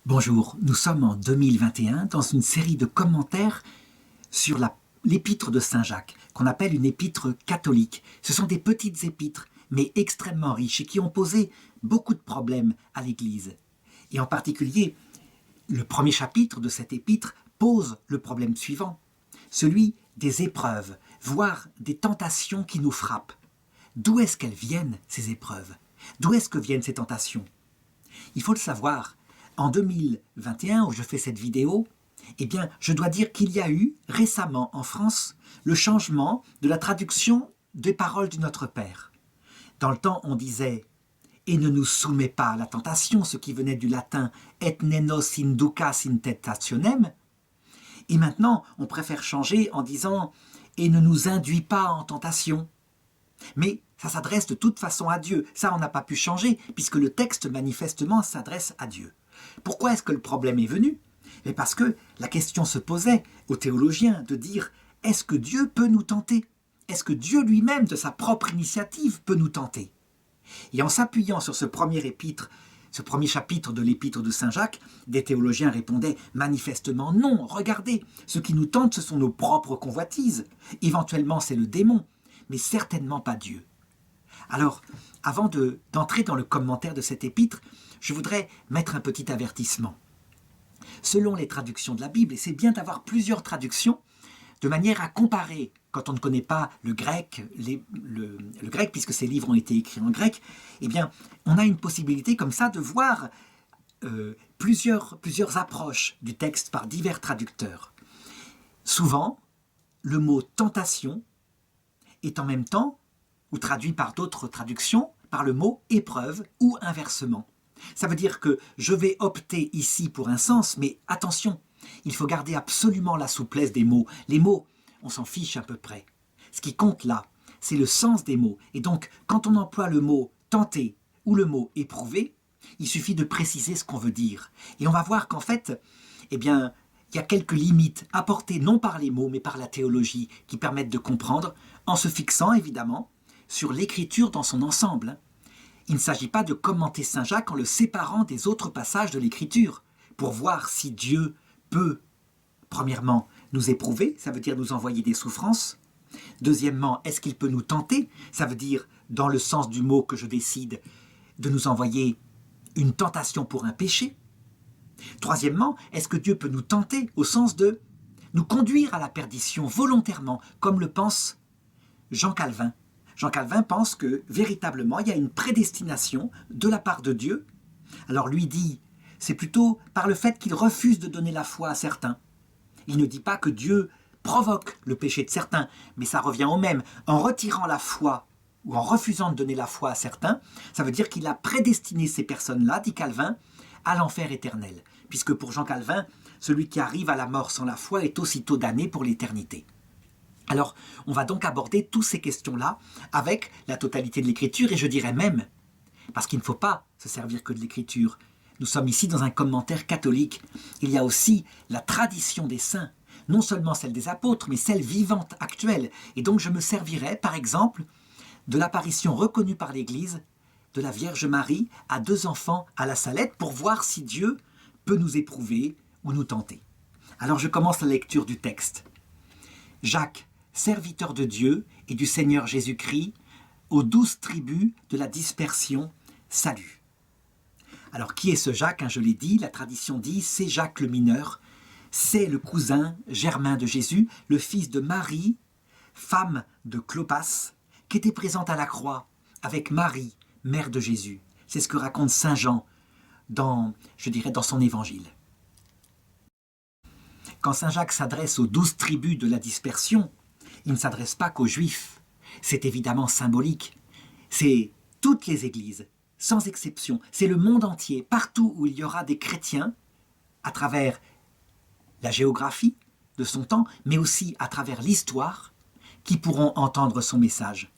Bonjour, nous sommes en 2021 dans une série de commentaires sur l'épître de Saint Jacques, qu'on appelle une épître catholique. Ce sont des petites épîtres, mais extrêmement riches et qui ont posé beaucoup de problèmes à l'Église. Et en particulier, le premier chapitre de cette épître pose le problème suivant, celui des épreuves, voire des tentations qui nous frappent. D'où est-ce qu'elles viennent, ces épreuves? D'où est-ce que viennent ces tentations? Il faut le savoir, en 2021, où je fais cette vidéo, eh bien, je dois dire qu'il y a eu récemment en France le changement de la traduction des paroles du Notre Père. Dans le temps, on disait « Et ne nous soumets pas à la tentation », ce qui venait du latin « Et nenos inducas in tentationem ». Et maintenant, on préfère changer en disant « Et ne nous induis pas en tentation ». Mais ça s'adresse de toute façon à Dieu. Ça, on n'a pas pu changer, puisque le texte manifestement s'adresse à Dieu. Pourquoi est-ce que le problème est venu? Parce que la question se posait aux théologiens de dire « Est-ce que Dieu peut nous tenter? Est-ce que Dieu lui-même, de sa propre initiative, peut nous tenter ?» Et en s'appuyant sur ce premier épître, ce premier chapitre de l'épître de Saint Jacques, des théologiens répondaient manifestement non, regardez, ce qui nous tente, ce sont nos propres convoitises. Éventuellement, c'est le démon, mais certainement pas Dieu. Alors, avant d'entrer dans le commentaire de cette épître, je voudrais mettre un petit avertissement. Selon les traductions de la Bible, et c'est bien d'avoir plusieurs traductions, de manière à comparer, quand on ne connaît pas le grec, le grec, puisque ces livres ont été écrits en grec, eh bien, on a une possibilité comme ça de voir plusieurs approches du texte par divers traducteurs. Souvent, le mot « tentation » est en même temps, ou traduit par d'autres traductions, par le mot « épreuve » ou inversement. Ça veut dire que je vais opter ici pour un sens, mais attention, il faut garder absolument la souplesse des mots. Les mots, on s'en fiche à peu près. Ce qui compte là, c'est le sens des mots. Et donc, quand on emploie le mot « tenter » ou le mot « éprouver », il suffit de préciser ce qu'on veut dire. Et on va voir qu'en fait, eh bien, il y a quelques limites apportées non par les mots, mais par la théologie, qui permettent de comprendre, en se fixant évidemment sur l'écriture dans son ensemble. Il ne s'agit pas de commenter Saint Jacques en le séparant des autres passages de l'écriture, pour voir si Dieu peut, premièrement, nous éprouver, ça veut dire nous envoyer des souffrances. Deuxièmement, est-ce qu'il peut nous tenter? Ça veut dire, dans le sens du mot que je décide, de nous envoyer une tentation pour un péché. Troisièmement, est-ce que Dieu peut nous tenter au sens de nous conduire à la perdition volontairement, comme le pense Jean Calvin? Jean Calvin pense que, véritablement, il y a une prédestination de la part de Dieu. Alors lui dit, c'est plutôt par le fait qu'il refuse de donner la foi à certains. Il ne dit pas que Dieu provoque le péché de certains, mais ça revient au même. En retirant la foi, ou en refusant de donner la foi à certains, ça veut dire qu'il a prédestiné ces personnes-là, dit Calvin, à l'enfer éternel. Puisque pour Jean Calvin, celui qui arrive à la mort sans la foi est aussitôt damné pour l'éternité. Alors, on va donc aborder toutes ces questions-là avec la totalité de l'écriture, et je dirais même, parce qu'il ne faut pas se servir que de l'écriture, nous sommes ici dans un commentaire catholique, il y a aussi la tradition des saints, non seulement celle des apôtres, mais celle vivante, actuelle. Et donc je me servirai, par exemple, de l'apparition reconnue par l'Église de la Vierge Marie à 2 enfants à la Salette pour voir si Dieu peut nous éprouver ou nous tenter. Alors je commence la lecture du texte. Jacques, serviteur de Dieu et du Seigneur Jésus-Christ, aux 12 tribus de la dispersion, salut. Alors qui est ce Jacques? Je l'ai dit, la tradition dit, c'est Jacques le mineur, c'est le cousin germain de Jésus, le fils de Marie, femme de Clopas, qui était présente à la croix avec Marie, mère de Jésus. C'est ce que raconte Saint Jean dans son évangile. Quand Saint Jacques s'adresse aux 12 tribus de la dispersion, il ne s'adresse pas qu'aux Juifs. C'est évidemment symbolique. C'est toutes les églises, sans exception. C'est le monde entier, partout où il y aura des chrétiens, à travers la géographie de son temps, mais aussi à travers l'histoire, qui pourront entendre son message.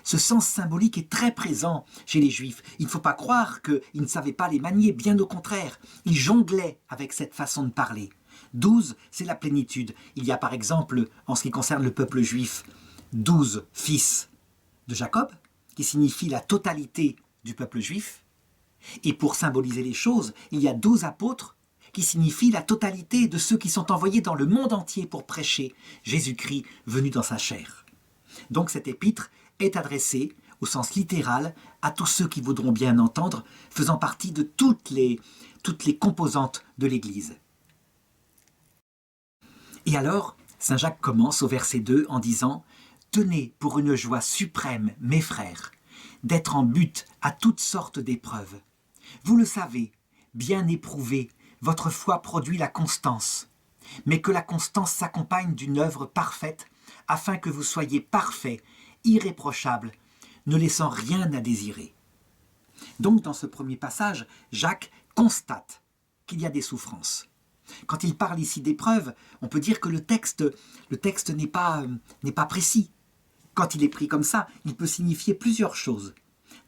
Ce sens symbolique est très présent chez les Juifs. Il ne faut pas croire qu'ils ne savaient pas les manier, bien au contraire. Ils jonglaient avec cette façon de parler. 12, c'est la plénitude. Il y a par exemple, en ce qui concerne le peuple juif, 12 fils de Jacob, qui signifie la totalité du peuple juif. Et pour symboliser les choses, il y a 12 apôtres qui signifie la totalité de ceux qui sont envoyés dans le monde entier pour prêcher Jésus-Christ venu dans sa chair. Donc cette épître est adressée, au sens littéral, à tous ceux qui voudront bien entendre, faisant partie de toutes les composantes de l'Église. Et alors, saint Jacques commence au verset 2 en disant « Tenez pour une joie suprême, mes frères, d'être en butte à toutes sortes d'épreuves. Vous le savez, bien éprouvé, votre foi produit la constance, mais que la constance s'accompagne d'une œuvre parfaite, afin que vous soyez parfaits, irréprochables, ne laissant rien à désirer. » Donc dans ce premier passage, Jacques constate qu'il y a des souffrances. Quand il parle ici d'épreuves, on peut dire que le texte n'est pas précis. Quand il est pris comme ça, il peut signifier plusieurs choses.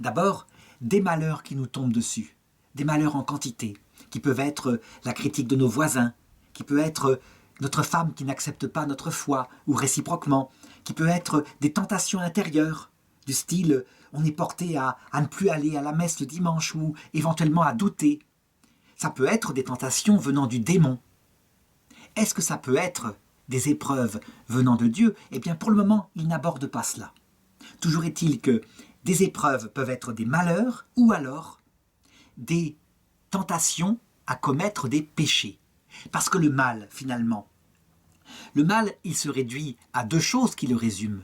D'abord, des malheurs qui nous tombent dessus, des malheurs en quantité, qui peuvent être la critique de nos voisins, qui peut être notre femme qui n'accepte pas notre foi, ou réciproquement, qui peut être des tentations intérieures, du style on est porté à ne plus aller à la messe le dimanche, ou éventuellement à douter. Ça peut être des tentations venant du démon. Est-ce que ça peut être des épreuves venant de Dieu? Eh bien, pour le moment, il n'aborde pas cela. Toujours est-il que des épreuves peuvent être des malheurs ou alors des tentations à commettre des péchés. Parce que le mal, finalement, il se réduit à deux choses qui le résument.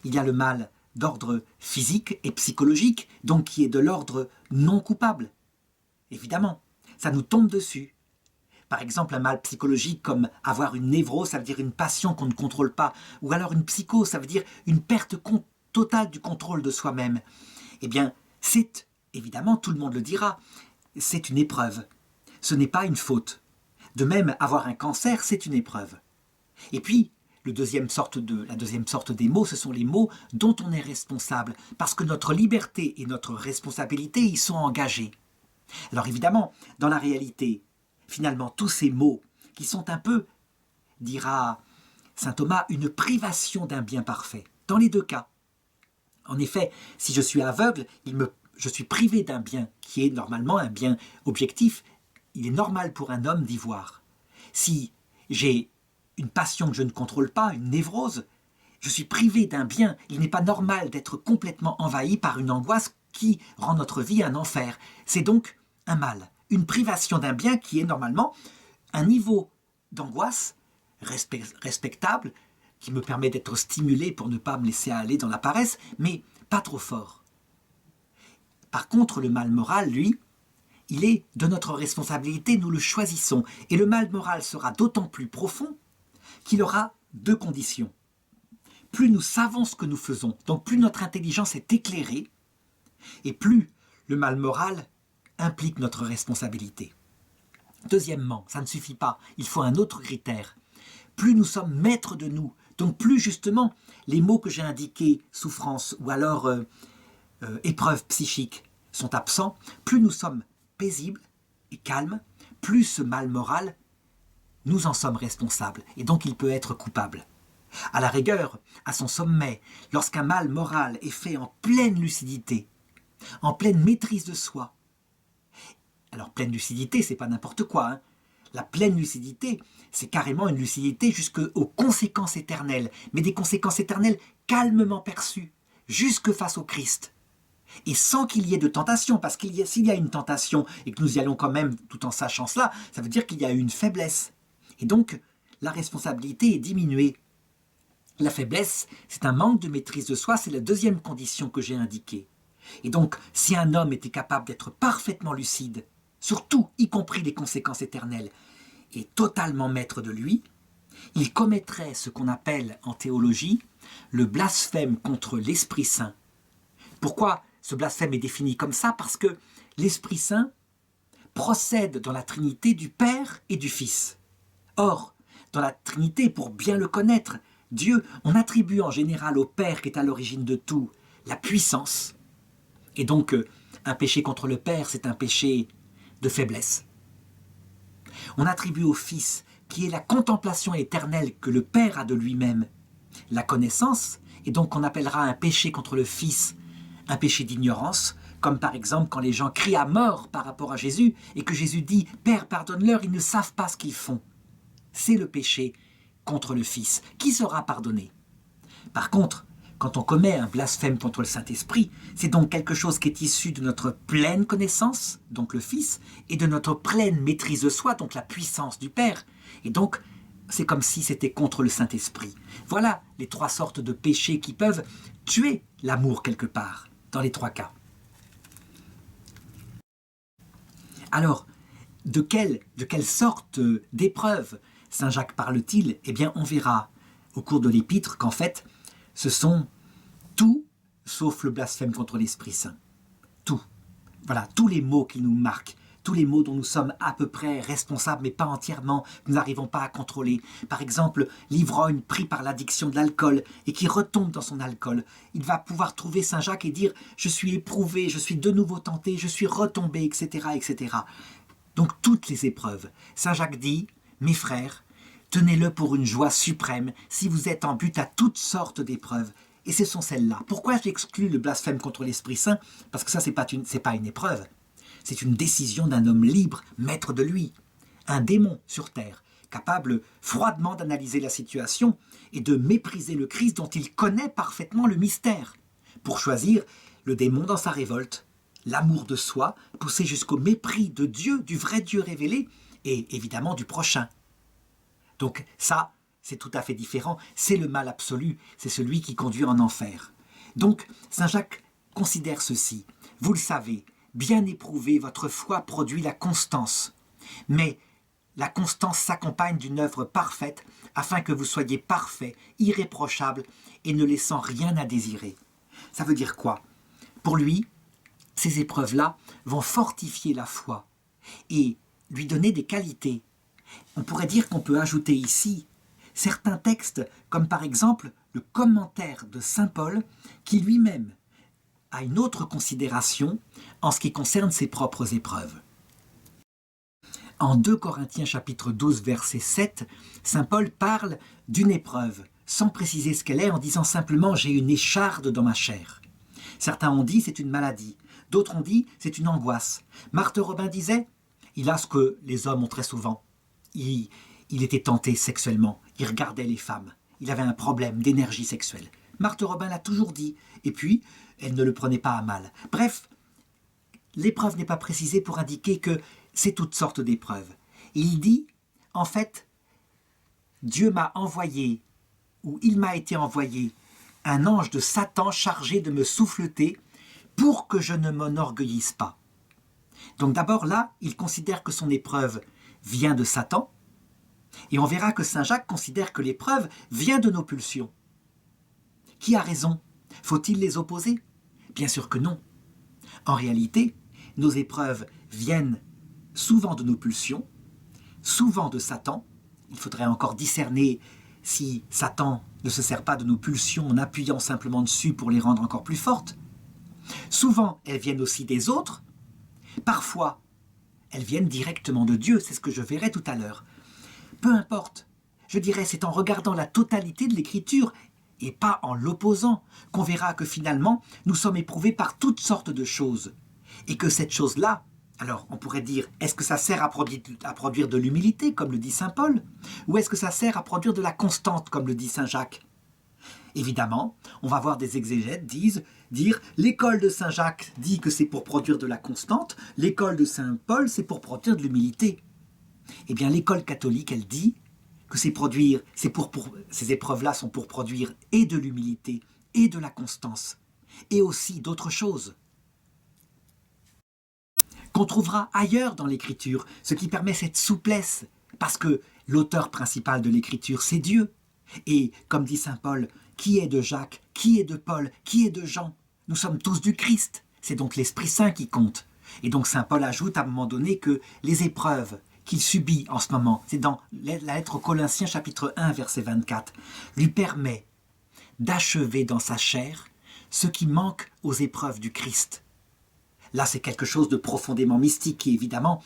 Il y a le mal d'ordre physique et psychologique, donc qui est de l'ordre non coupable. Évidemment, ça nous tombe dessus. Par exemple, un mal psychologique comme avoir une névrose, ça veut dire une passion qu'on ne contrôle pas, ou alors une psychose, ça veut dire une perte totale du contrôle de soi-même. Eh bien, c'est, évidemment, tout le monde le dira, c'est une épreuve. Ce n'est pas une faute. De même, avoir un cancer, c'est une épreuve. Et puis, la deuxième sorte des mots, ce sont les mots dont on est responsable, parce que notre liberté et notre responsabilité y sont engagés. Alors évidemment, dans la réalité, finalement, tous ces mots qui sont un peu, dira saint Thomas, une privation d'un bien parfait, dans les deux cas. En effet, si je suis aveugle, je suis privé d'un bien qui est normalement un bien objectif. Il est normal pour un homme d'y voir. Si j'ai une passion que je ne contrôle pas, une névrose, je suis privé d'un bien. Il n'est pas normal d'être complètement envahi par une angoisse qui rend notre vie un enfer. C'est donc un mal, une privation d'un bien qui est normalement un niveau d'angoisse respectable, qui me permet d'être stimulé pour ne pas me laisser aller dans la paresse, mais pas trop fort. Par contre, le mal moral, lui, il est de notre responsabilité, nous le choisissons. Et le mal moral sera d'autant plus profond qu'il aura deux conditions. Plus nous savons ce que nous faisons, donc plus notre intelligence est éclairée, et plus le mal moral implique notre responsabilité. Deuxièmement, ça ne suffit pas, il faut un autre critère. Plus nous sommes maîtres de nous, donc plus justement les mots que j'ai indiqués, souffrance ou alors épreuve psychique, sont absents, plus nous sommes paisibles et calmes, plus ce mal moral, nous en sommes responsables et donc il peut être coupable. À la rigueur, à son sommet, lorsqu'un mal moral est fait en pleine lucidité, en pleine maîtrise de soi. Alors pleine lucidité, c'est pas n'importe quoi, hein. La pleine lucidité, c'est carrément une lucidité jusqu'aux conséquences éternelles, mais des conséquences éternelles calmement perçues, jusque face au Christ. Et sans qu'il y ait de tentation, parce s'il y a une tentation et que nous y allons quand même tout en sachant cela, ça veut dire qu'il y a eu une faiblesse. Et donc, la responsabilité est diminuée. La faiblesse, c'est un manque de maîtrise de soi, c'est la deuxième condition que j'ai indiquée. Et donc, si un homme était capable d'être parfaitement lucide, surtout, y compris les conséquences éternelles, et totalement maître de lui, il commettrait ce qu'on appelle en théologie le blasphème contre l'Esprit Saint. Pourquoi ce blasphème est défini comme ça? Parce que l'Esprit Saint procède dans la Trinité du Père et du Fils. Or, dans la Trinité, pour bien le connaître, Dieu, on attribue en général au Père qui est à l'origine de tout la puissance. Et donc, un péché contre le Père, c'est un péché de faiblesse. On attribue au Fils, qui est la contemplation éternelle que le Père a de lui-même, la connaissance, et donc on appellera un péché contre le Fils un péché d'ignorance, comme par exemple quand les gens crient à mort par rapport à Jésus et que Jésus dit « Père, pardonne-leur, ils ne savent pas ce qu'ils font ». C'est le péché contre le Fils qui sera pardonné. Par contre, quand on commet un blasphème contre le Saint-Esprit, c'est donc quelque chose qui est issu de notre pleine connaissance, donc le Fils, et de notre pleine maîtrise de soi, donc la puissance du Père. Et donc, c'est comme si c'était contre le Saint-Esprit. Voilà les trois sortes de péchés qui peuvent tuer l'amour quelque part, dans les trois cas. Alors, de quelle sorte d'épreuve Saint Jacques parle-t-il? Eh bien, on verra au cours de l'épître qu'en fait, ce sont tout sauf le blasphème contre l'Esprit Saint. Tout. Voilà, tous les mots qui nous marquent, tous les mots dont nous sommes à peu près responsables, mais pas entièrement, nous n'arrivons pas à contrôler. Par exemple, l'ivrogne pris par l'addiction de l'alcool et qui retombe dans son alcool, il va pouvoir trouver Saint Jacques et dire « je suis éprouvé, je suis de nouveau tenté, je suis retombé, etc. etc. » Donc toutes les épreuves. Saint Jacques dit « mes frères, tenez-le pour une joie suprême si vous êtes en but à toutes sortes d'épreuves. » Et ce sont celles-là. Pourquoi j'exclus le blasphème contre l'Esprit Saint? Parce que ça, c'est pas une épreuve. C'est une décision d'un homme libre, maître de lui. Un démon sur terre, capable froidement d'analyser la situation et de mépriser le Christ dont il connaît parfaitement le mystère, pour choisir le démon dans sa révolte, l'amour de soi, poussé jusqu'au mépris de Dieu, du vrai Dieu révélé, et évidemment du prochain. Donc ça, c'est tout à fait différent, c'est le mal absolu, c'est celui qui conduit en enfer. Donc, Saint Jacques considère ceci, vous le savez, bien éprouvé, votre foi produit la constance. Mais la constance s'accompagne d'une œuvre parfaite, afin que vous soyez parfaits, irréprochables, et ne laissant rien à désirer. Ça veut dire quoi? Pour lui, ces épreuves-là vont fortifier la foi, et lui donner des qualités. On pourrait dire qu'on peut ajouter ici certains textes, comme par exemple le commentaire de saint Paul, qui lui-même a une autre considération en ce qui concerne ses propres épreuves. En 2 Corinthiens chapitre 12 verset 7, saint Paul parle d'une épreuve, sans préciser ce qu'elle est, en disant simplement « j'ai une écharde dans ma chair ». Certains ont dit c'est une maladie, d'autres ont dit c'est une angoisse. Marthe Robin disait « il a ce que les hommes ont très souvent, il était tenté sexuellement, il regardait les femmes, il avait un problème d'énergie sexuelle. » Marthe Robin l'a toujours dit, et puis elle ne le prenait pas à mal. Bref, l'épreuve n'est pas précisée pour indiquer que c'est toutes sortes d'épreuves. Il dit, en fait, Dieu m'a envoyé, ou il m'a été envoyé, un ange de Satan chargé de me souffleter pour que je ne m'enorgueillisse pas. Donc d'abord là, il considère que son épreuve vient de Satan, et on verra que saint Jacques considère que l'épreuve vient de nos pulsions. Qui a raison? Faut-il les opposer? Bien sûr que non. En réalité, nos épreuves viennent souvent de nos pulsions, souvent de Satan. Il faudrait encore discerner si Satan ne se sert pas de nos pulsions en appuyant simplement dessus pour les rendre encore plus fortes. Souvent, elles viennent aussi des autres. Parfois, elles viennent directement de Dieu, c'est ce que je verrai tout à l'heure. Peu importe, je dirais c'est en regardant la totalité de l'Écriture et pas en l'opposant qu'on verra que finalement nous sommes éprouvés par toutes sortes de choses et que cette chose-là, alors on pourrait dire est-ce que ça sert à produire de l'humilité comme le dit saint Paul ou est-ce que ça sert à produire de la constante comme le dit saint Jacques? Évidemment, on va voir des exégètes dire l'école de saint Jacques dit que c'est pour produire de la constante, l'école de saint Paul c'est pour produire de l'humilité. Eh bien l'école catholique elle dit que ces épreuves-là sont pour produire et de l'humilité et de la constance et aussi d'autres choses qu'on trouvera ailleurs dans l'Écriture, ce qui permet cette souplesse, parce que l'auteur principal de l'Écriture, c'est Dieu. Et comme dit saint Paul, qui est de Jacques, qui est de Paul, qui est de Jean? Nous sommes tous du Christ, c'est donc l'Esprit Saint qui compte. Et donc saint Paul ajoute à un moment donné que les épreuves qu'il subit en ce moment, c'est dans la lettre aux Colossiens chapitre 1 verset 24, lui permet d'achever dans sa chair ce qui manque aux épreuves du Christ. Là, c'est quelque chose de profondément mystique qui, évidemment,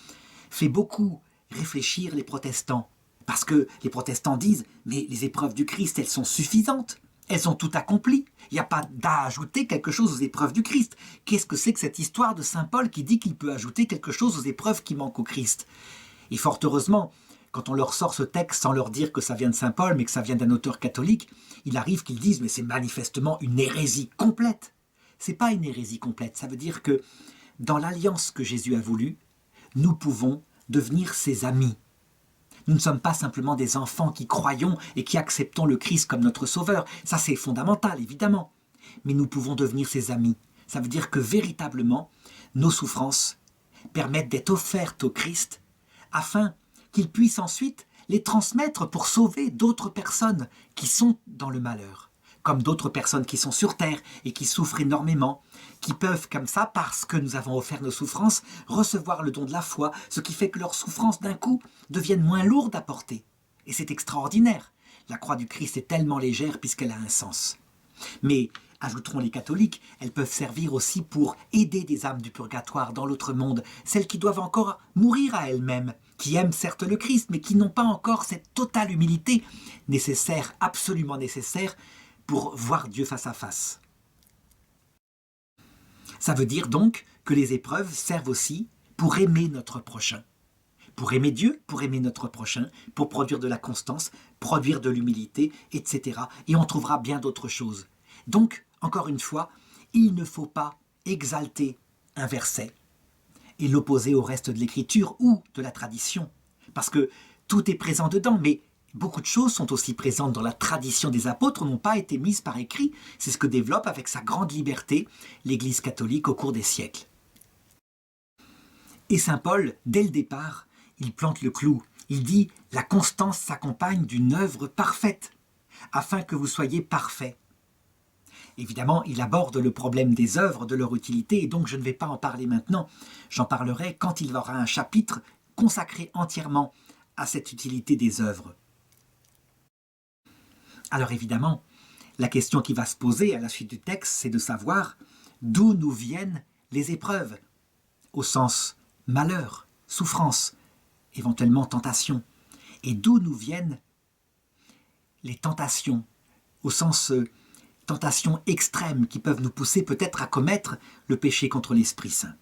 fait beaucoup réfléchir les protestants. Parce que les protestants disent « mais les épreuves du Christ, elles sont suffisantes. Elles sont toutes accomplies. Il n'y a pas d'à ajouter quelque chose aux épreuves du Christ. Qu'est-ce que c'est que cette histoire de saint Paul qui dit qu'il peut ajouter quelque chose aux épreuves qui manquent au Christ? Et fort heureusement, quand on leur sort ce texte sans leur dire que ça vient de saint Paul, mais que ça vient d'un auteur catholique, il arrive qu'ils disent « mais c'est manifestement une hérésie complète ». C'est pas une hérésie complète, ça veut dire que dans l'alliance que Jésus a voulu, nous pouvons devenir ses amis. Nous ne sommes pas simplement des enfants qui croyons et qui acceptons le Christ comme notre sauveur. Ça, c'est fondamental, évidemment. Mais nous pouvons devenir ses amis. Ça veut dire que véritablement, nos souffrances permettent d'être offertes au Christ afin qu'il puisse ensuite les transmettre pour sauver d'autres personnes qui sont dans le malheur, comme d'autres personnes qui sont sur terre et qui souffrent énormément, qui peuvent comme ça, parce que nous avons offert nos souffrances, recevoir le don de la foi, ce qui fait que leurs souffrances d'un coup deviennent moins lourdes à porter. Et c'est extraordinaire. La croix du Christ est tellement légère puisqu'elle a un sens. Mais, ajouteront les catholiques, elles peuvent servir aussi pour aider des âmes du purgatoire dans l'autre monde, celles qui doivent encore mourir à elles-mêmes, qui aiment certes le Christ, mais qui n'ont pas encore cette totale humilité nécessaire, absolument nécessaire, pour voir Dieu face à face. Ça veut dire donc que les épreuves servent aussi pour aimer notre prochain. Pour aimer Dieu, pour aimer notre prochain, pour produire de la constance, produire de l'humilité, etc. Et on trouvera bien d'autres choses. Donc, encore une fois, il ne faut pas exalter un verset et l'opposer au reste de l'écriture ou de la tradition. Parce que tout est présent dedans, mais beaucoup de choses sont aussi présentes dans la tradition des apôtres, n'ont pas été mises par écrit. C'est ce que développe avec sa grande liberté l'Église catholique au cours des siècles. Et saint Paul, dès le départ, il plante le clou. Il dit « La constance s'accompagne d'une œuvre parfaite, afin que vous soyez parfaits. » Évidemment, il aborde le problème des œuvres, de leur utilité, et donc je ne vais pas en parler maintenant. J'en parlerai quand il y aura un chapitre consacré entièrement à cette utilité des œuvres. Alors évidemment, la question qui va se poser à la suite du texte, c'est de savoir d'où nous viennent les épreuves, au sens malheur, souffrance, éventuellement tentation, et d'où nous viennent les tentations, au sens tentations extrêmes qui peuvent nous pousser peut-être à commettre le péché contre l'Esprit Saint.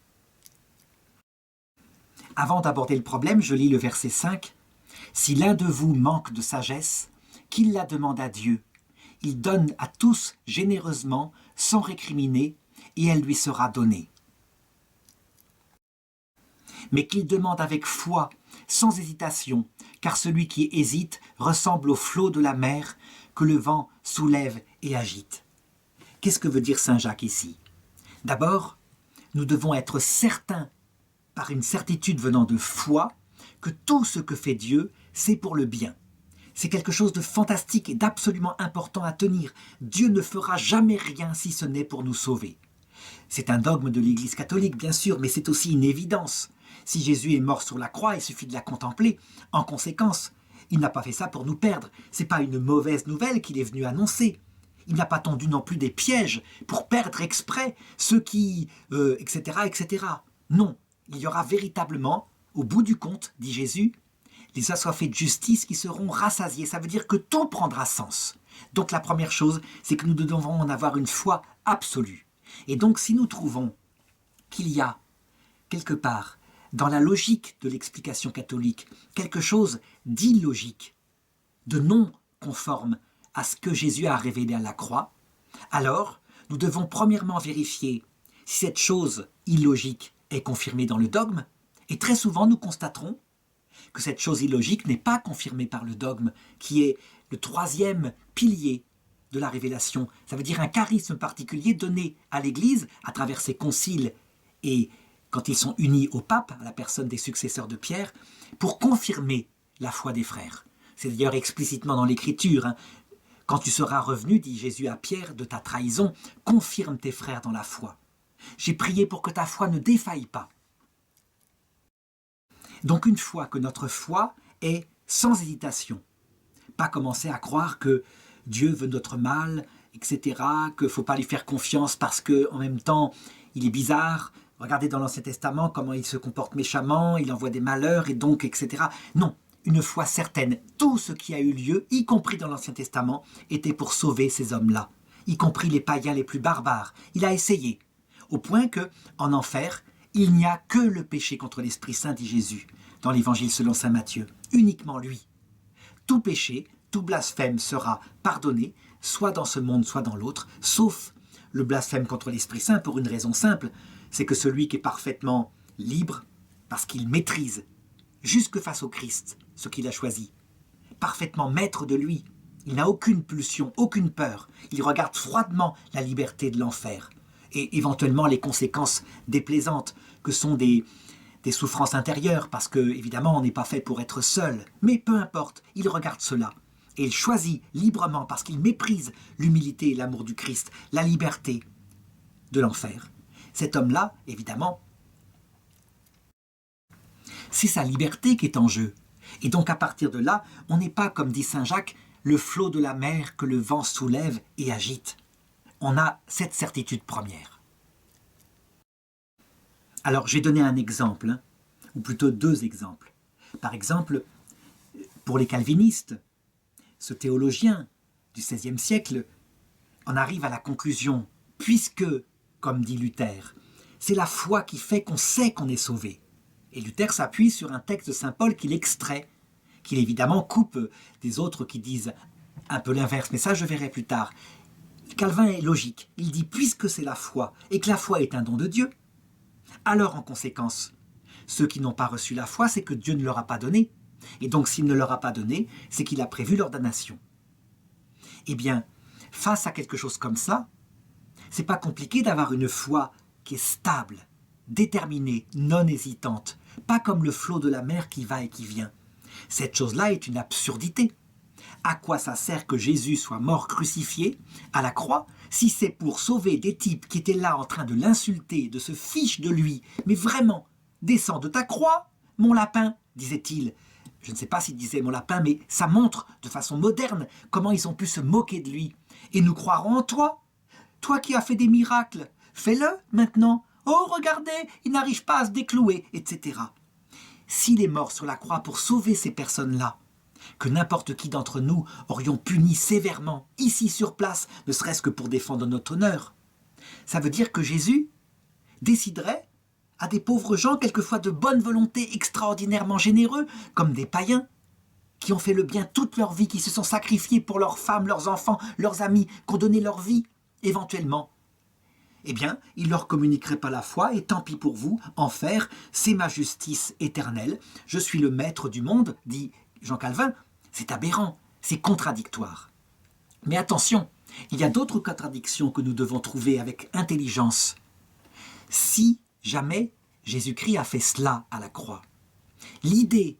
Avant d'aborder le problème, je lis le verset 5. « Si l'un de vous manque de sagesse, qu'il la demande à Dieu. Il donne à tous généreusement, sans récriminer, et elle lui sera donnée. Mais qu'il demande avec foi, sans hésitation, car celui qui hésite ressemble au flot de la mer que le vent soulève et agite. » Qu'est-ce que veut dire saint Jacques ici? D'abord, nous devons être certains, par une certitude venant de foi, que tout ce que fait Dieu, c'est pour le bien. C'est quelque chose de fantastique et d'absolument important à tenir. Dieu ne fera jamais rien si ce n'est pour nous sauver. C'est un dogme de l'Église catholique, bien sûr, mais c'est aussi une évidence. Si Jésus est mort sur la croix, il suffit de la contempler. En conséquence, il n'a pas fait ça pour nous perdre. Ce n'est pas une mauvaise nouvelle qu'il est venu annoncer. Il n'a pas tendu non plus des pièges pour perdre exprès ceux qui... etc., etc. Non, il y aura véritablement, au bout du compte, dit Jésus, les assoiffés de justice qui seront rassasiés. Ça veut dire que tout prendra sens. Donc la première chose, c'est que nous devons en avoir une foi absolue. Et donc si nous trouvons qu'il y a, quelque part, dans la logique de l'explication catholique, quelque chose d'illogique, de non conforme à ce que Jésus a révélé à la croix, alors nous devons premièrement vérifier si cette chose illogique est confirmée dans le dogme, et très souvent nous constaterons que cette chose illogique n'est pas confirmée par le dogme, qui est le troisième pilier de la révélation. Ça veut dire un charisme particulier donné à l'Église à travers ses conciles et quand ils sont unis au pape, à la personne des successeurs de Pierre, pour confirmer la foi des frères. C'est d'ailleurs explicitement dans l'Écriture. Quand tu seras revenu, dit Jésus à Pierre, de ta trahison, confirme tes frères dans la foi. J'ai prié pour que ta foi ne défaille pas. Donc une fois que notre foi est sans hésitation, pas commencer à croire que Dieu veut notre mal, etc., qu'il ne faut pas lui faire confiance parce qu'en même temps, il est bizarre. Regardez dans l'Ancien Testament comment il se comporte méchamment, il envoie des malheurs, et donc, etc. Non, une foi certaine. Tout ce qui a eu lieu, y compris dans l'Ancien Testament, était pour sauver ces hommes-là, y compris les païens les plus barbares. Il a essayé, au point que, en enfer, il n'y a que le péché contre l'Esprit Saint, dit Jésus, dans l'Évangile selon saint Matthieu, uniquement lui. Tout péché, tout blasphème sera pardonné, soit dans ce monde, soit dans l'autre, sauf le blasphème contre l'Esprit Saint, pour une raison simple, c'est que celui qui est parfaitement libre, parce qu'il maîtrise, jusque face au Christ, ce qu'il a choisi, parfaitement maître de lui, il n'a aucune pulsion, aucune peur, il regarde froidement la liberté de l'enfer, et éventuellement les conséquences déplaisantes que sont des souffrances intérieures, parce que, évidemment, on n'est pas fait pour être seul, mais peu importe, il regarde cela. Et il choisit librement, parce qu'il méprise l'humilité et l'amour du Christ, la liberté de l'enfer. Cet homme-là, évidemment, c'est sa liberté qui est en jeu. Et donc à partir de là, on n'est pas, comme dit saint Jacques, le flot de la mer que le vent soulève et agite. On a cette certitude première. Alors, je vais donner un exemple, ou plutôt deux exemples. Par exemple, pour les calvinistes, ce théologien du XVIe siècle en arrive à la conclusion, puisque, comme dit Luther, c'est la foi qui fait qu'on sait qu'on est sauvé. Et Luther s'appuie sur un texte de saint Paul qu'il extrait, qu'il évidemment coupe des autres qui disent un peu l'inverse, mais ça je verrai plus tard. Calvin est logique, il dit puisque c'est la foi, et que la foi est un don de Dieu, alors en conséquence, ceux qui n'ont pas reçu la foi, c'est que Dieu ne leur a pas donné. Et donc s'il ne leur a pas donné, c'est qu'il a prévu leur damnation. Eh bien, face à quelque chose comme ça, c'est pas compliqué d'avoir une foi qui est stable, déterminée, non hésitante, pas comme le flot de la mer qui va et qui vient. Cette chose-là est une absurdité. À quoi ça sert que Jésus soit mort crucifié à la croix si c'est pour sauver des types qui étaient là en train de l'insulter, de se fiche de lui, mais vraiment, descends de ta croix, mon lapin, disait-il. Je ne sais pas s'il disait mon lapin, mais ça montre de façon moderne comment ils ont pu se moquer de lui. Et nous croirons en toi, toi qui as fait des miracles, fais-le maintenant. Oh, regardez, il n'arrive pas à se déclouer, etc. S'il est mort sur la croix pour sauver ces personnes-là, que n'importe qui d'entre nous aurions puni sévèrement, ici sur place, ne serait-ce que pour défendre notre honneur, ça veut dire que Jésus déciderait à des pauvres gens, quelquefois de bonne volonté, extraordinairement généreux, comme des païens, qui ont fait le bien toute leur vie, qui se sont sacrifiés pour leurs femmes, leurs enfants, leurs amis, qui ont donné leur vie, éventuellement. Eh bien, il ne leur communiquerait pas la foi, et tant pis pour vous, enfer, c'est ma justice éternelle, je suis le maître du monde, dit Jean Calvin, c'est aberrant, c'est contradictoire. Mais attention, il y a d'autres contradictions que nous devons trouver avec intelligence. Si jamais Jésus-Christ a fait cela à la croix, l'idée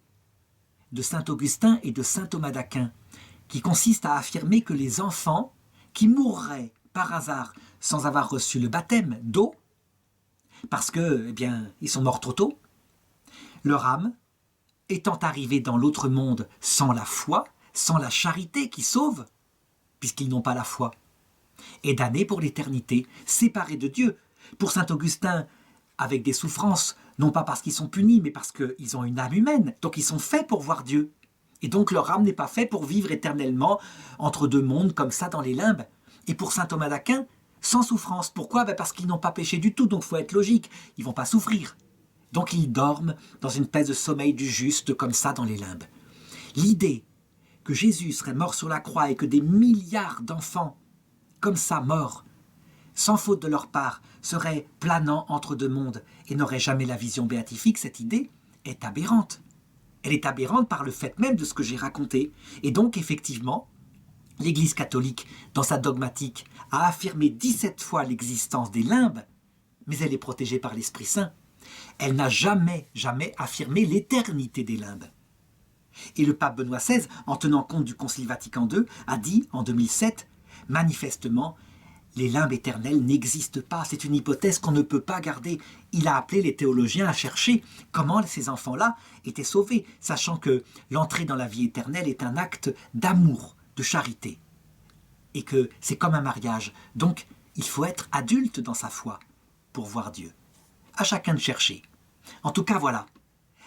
de saint Augustin et de saint Thomas d'Aquin, qui consiste à affirmer que les enfants qui mourraient par hasard sans avoir reçu le baptême d'eau, parce que, eh bien, ils sont morts trop tôt, leur âme, étant arrivée dans l'autre monde sans la foi, sans la charité qui sauve, puisqu'ils n'ont pas la foi, est damnée pour l'éternité, séparée de Dieu. Pour saint Augustin, avec des souffrances, non pas parce qu'ils sont punis, mais parce qu'ils ont une âme humaine, donc ils sont faits pour voir Dieu. Et donc leur âme n'est pas faite pour vivre éternellement entre deux mondes comme ça dans les limbes. Et pour saint Thomas d'Aquin, sans souffrance. Pourquoi ? Parce qu'ils n'ont pas péché du tout, donc il faut être logique, ils ne vont pas souffrir. Donc ils dorment dans une espèce de sommeil du juste comme ça dans les limbes. L'idée que Jésus serait mort sur la croix et que des milliards d'enfants comme ça morts, sans faute de leur part, seraient planant entre deux mondes et n'auraient jamais la vision béatifique, cette idée est aberrante. Elle est aberrante par le fait même de ce que j'ai raconté. Et donc, effectivement, l'Église catholique, dans sa dogmatique, a affirmé 17 fois l'existence des limbes, mais elle est protégée par l'Esprit Saint. Elle n'a jamais affirmé l'éternité des limbes. Et le pape Benoît XVI, en tenant compte du Concile Vatican II, a dit, en 2007, manifestement, les limbes éternelles n'existent pas. C'est une hypothèse qu'on ne peut pas garder. Il a appelé les théologiens à chercher comment ces enfants-là étaient sauvés, sachant que l'entrée dans la vie éternelle est un acte d'amour, de charité. Et que c'est comme un mariage. Donc, il faut être adulte dans sa foi pour voir Dieu. À chacun de chercher. En tout cas, voilà,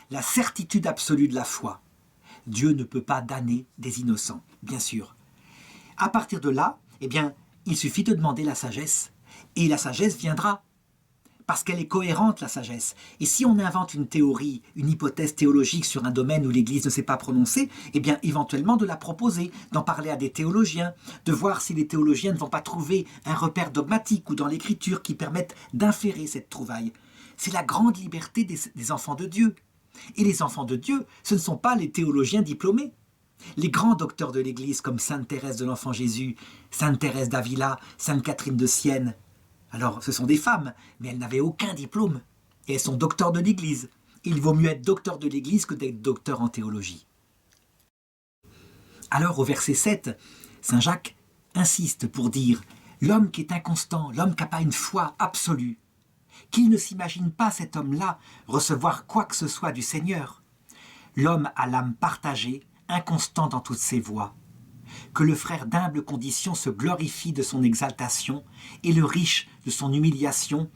la certitude absolue de la foi Dieu ne peut pas damner des innocents, bien sûr. À partir de là, eh bien, il suffit de demander la sagesse. Et la sagesse viendra. Parce qu'elle est cohérente, la sagesse. Et si on invente une théorie, une hypothèse théologique sur un domaine où l'Église ne s'est pas prononcée, eh bien, éventuellement de la proposer, d'en parler à des théologiens, de voir si les théologiens ne vont pas trouver un repère dogmatique ou dans l'Écriture qui permette d'inférer cette trouvaille. C'est la grande liberté des enfants de Dieu. Et les enfants de Dieu, ce ne sont pas les théologiens diplômés. Les grands docteurs de l'Église comme Sainte Thérèse de l'Enfant Jésus, Sainte Thérèse d'Avila, Sainte Catherine de Sienne, alors ce sont des femmes, mais elles n'avaient aucun diplôme. Et elles sont docteurs de l'Église. Il vaut mieux être docteur de l'Église que d'être docteur en théologie. Alors au verset 7, Saint Jacques insiste pour dire « L'homme qui est inconstant, l'homme qui n'a pas une foi absolue, qu'il ne s'imagine pas cet homme-là recevoir quoi que ce soit du Seigneur. L'homme à l'âme partagée, inconstant dans toutes ses voies. Que le frère d'humble condition se glorifie de son exaltation et le riche de son humiliation,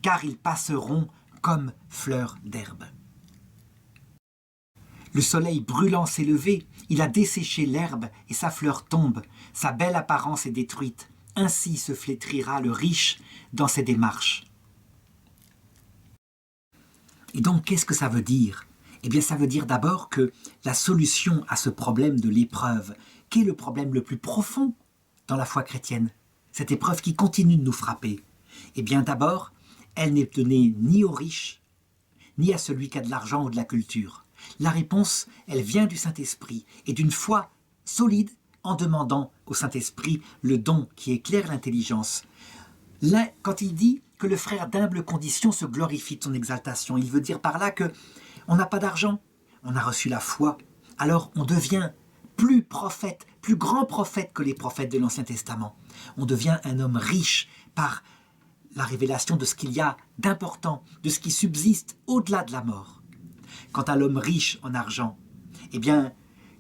car ils passeront comme fleurs d'herbe. Le soleil brûlant s'est levé, il a desséché l'herbe et sa fleur tombe, sa belle apparence est détruite. Ainsi se flétrira le riche dans ses démarches. Et donc, qu'est-ce que ça veut dire ? Eh bien, ça veut dire d'abord que la solution à ce problème de l'épreuve, qui est le problème le plus profond dans la foi chrétienne, cette épreuve qui continue de nous frapper, eh bien d'abord, elle n'est donnée ni aux riches, ni à celui qui a de l'argent ou de la culture. La réponse, elle vient du Saint-Esprit et d'une foi solide en demandant au Saint-Esprit le don qui éclaire l'intelligence. Là, quand il dit que le frère d'humble condition se glorifie de son exaltation, il veut dire par là que on n'a pas d'argent, on a reçu la foi, alors on devient plus prophète, plus grand prophète que les prophètes de l'Ancien Testament. On devient un homme riche par la révélation de ce qu'il y a d'important, de ce qui subsiste au-delà de la mort. Quant à l'homme riche en argent, eh bien,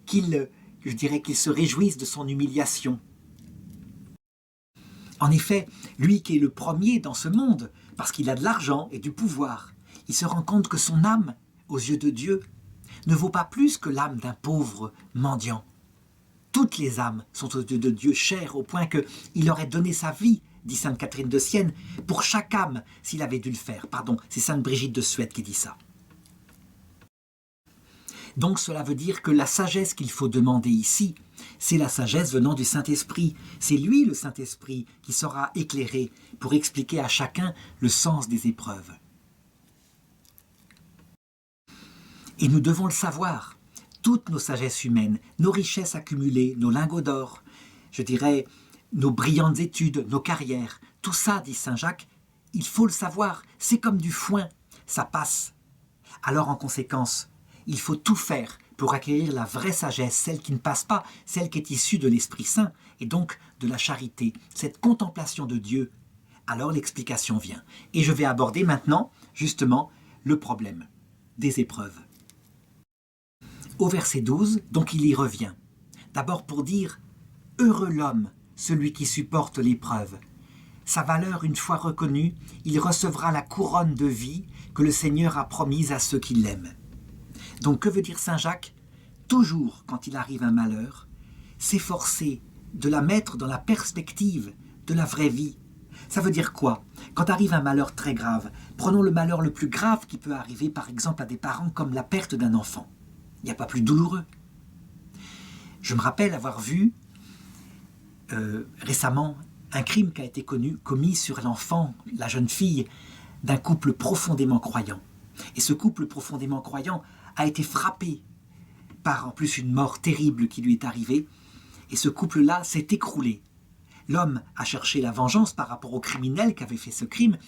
je dirais qu'il se réjouisse de son humiliation. En effet, lui qui est le premier dans ce monde, parce qu'il a de l'argent et du pouvoir, il se rend compte que son âme, aux yeux de Dieu, ne vaut pas plus que l'âme d'un pauvre mendiant. Toutes les âmes sont aux yeux de Dieu chères au point qu'il aurait donné sa vie, dit Sainte Catherine de Sienne, pour chaque âme s'il avait dû le faire. Pardon, c'est Sainte Brigitte de Suède qui dit ça. Donc cela veut dire que la sagesse qu'il faut demander ici, c'est la sagesse venant du Saint-Esprit. C'est lui, le Saint-Esprit, qui saura éclairer pour expliquer à chacun le sens des épreuves. Et nous devons le savoir. Toutes nos sagesses humaines, nos richesses accumulées, nos lingots d'or, je dirais nos brillantes études, nos carrières, tout ça, dit Saint Jacques, il faut le savoir, c'est comme du foin, ça passe. Alors en conséquence, il faut tout faire pour acquérir la vraie sagesse, celle qui ne passe pas, celle qui est issue de l'Esprit Saint et donc de la charité, cette contemplation de Dieu. Alors l'explication vient. Et je vais aborder maintenant, justement, le problème des épreuves. Au verset 12, donc il y revient. D'abord pour dire « Heureux l'homme, celui qui supporte l'épreuve. Sa valeur une fois reconnue, il recevra la couronne de vie que le Seigneur a promise à ceux qui l'aiment. » Donc que veut dire Saint Jacques ? Toujours, quand il arrive un malheur, s'efforcer de la mettre dans la perspective de la vraie vie. Ça veut dire quoi ? Quand arrive un malheur très grave, prenons le malheur le plus grave qui peut arriver par exemple à des parents comme la perte d'un enfant. Il n'y a pas plus douloureux. Je me rappelle avoir vu récemment un crime qui a été commis sur l'enfant, la jeune fille, d'un couple profondément croyant. Et ce couple profondément croyant a été frappé par en plus une mort terrible qui lui est arrivée. Et ce couple-là s'est écroulé. L'homme a cherché la vengeance par rapport au criminel qui avait fait ce crime.